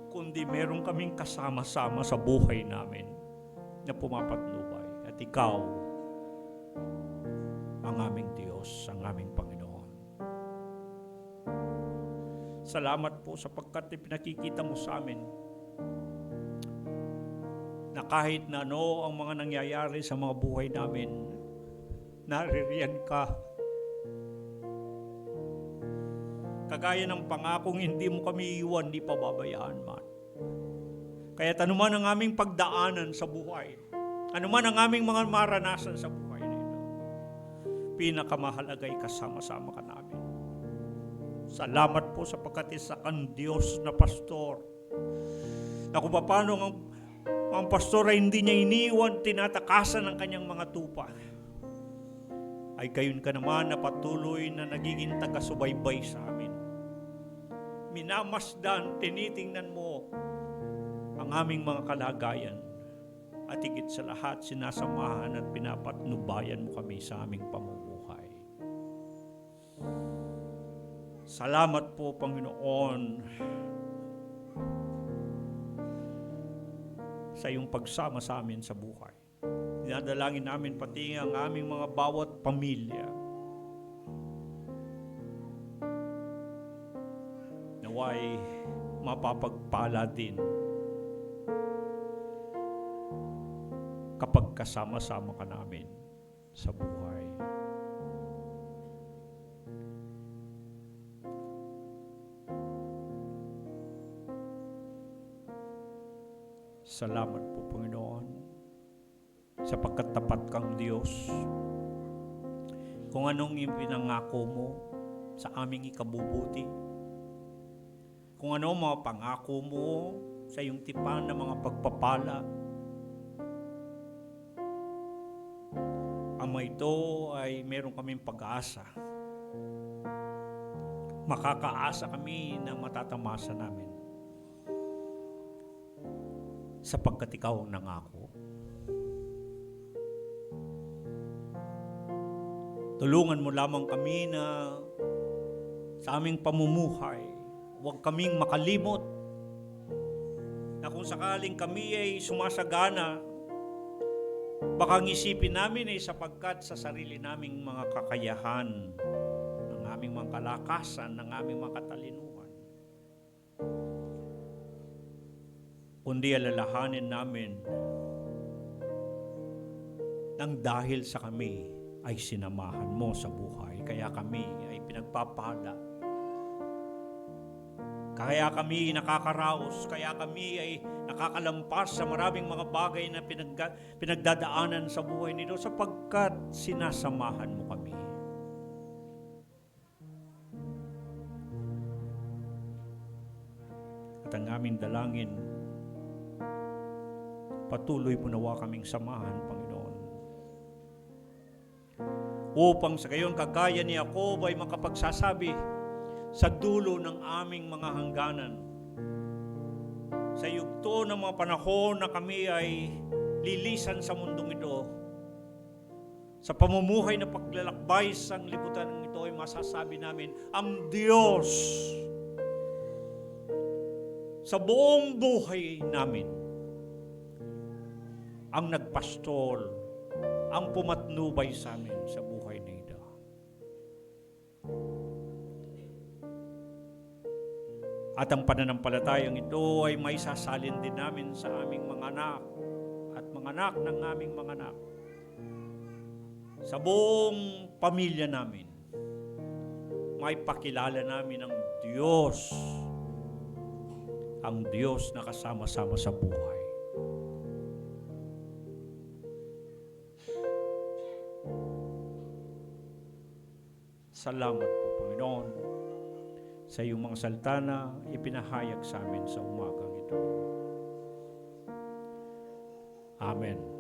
kundi meron kaming kasama-sama sa buhay namin na pumapatnubay. At ikaw, ang aming Diyos, ang aming Panginoon. Salamat po sapagkat pinakikita mo sa amin na kahit na ano ang mga nangyayari sa mga buhay namin, naririyan ka. Kagaya ng pangakong hindi mo kami iwan, di pababayaan man. Kaya't anuman ang aming pagdaanan sa buhay, anuman ang aming mga maranasan sa buhay na ito, pinakamahalagay kasama-sama ka namin. Salamat po sapagkat isa kang Diyos na pastor, na kung paano ang pastor ay hindi niya iniwan, tinatakasan ng kanyang mga tupa, ay gayon ka naman na patuloy na nagiging taga-subaybay sa amin. Minamasdan, tinitingnan mo ang aming mga kalagayan, at higit sa lahat, sinasamahan at pinapatnubayan mo kami sa aming pamumuhay. Salamat po, Panginoon, sa iyong pagsama sa amin sa buhay. Dinadalangin namin pati ang aming mga bawat pamilya. Naway mapapagpala din kapag kasama-sama ka namin sa buhay. Salamat po, Panginoon, sapagkat tapat kang Diyos. Kung anong ipinangako mo sa aming ikabubuti, kung ano mga pangako mo sa iyong tipan na mga pagpapala, Ama, ito ay meron kaming pag-asa. Makakaasa kami na matatamasa namin. Sapagkat ikaw ang nangako. Tulungan mo lamang kami na sa aming pamumuhay, huwag kaming makalimot na kung sakaling kami ay sumasagana, baka isipin namin ay sapagkat sa sarili naming mga kakayahan, ng aming mga kalakasan, ng aming mga katalinuhan. Kundi alalahanin namin nang dahil sa kami ay sinamahan mo sa buhay, kaya kami ay pinagpapala. Kaya kami nakakaraos, kaya kami ay nakakalampas sa maraming mga bagay na pinagdadaanan sa buhay nito sapagkat sinasamahan mo kami. At ang aming dalangin, patuloy mo nawa kaming samahan, Panginoon. Upang sa gayon kagaya ni Jacob ay makapagsasabi sa dulo ng aming mga hangganan, sa yugto ng mga panahon na kami ay lilisan sa mundong ito, sa pamumuhay na paglalakbay sa libutan ito ay masasabi namin, ang Diyos sa buong buhay namin ang nagpastol, ang pumatnubay sa amin sa buhay na ito. At ang pananampalatayang ito ay may sasalin din namin sa aming mga anak at mga anak ng aming mga anak. Sa buong pamilya namin, may pakilala namin ang Diyos na kasama-sama sa buhay. Salamat po, Panginoon, sa iyong mga salita na ipinahayag sa amin sa umagang ito. Amen.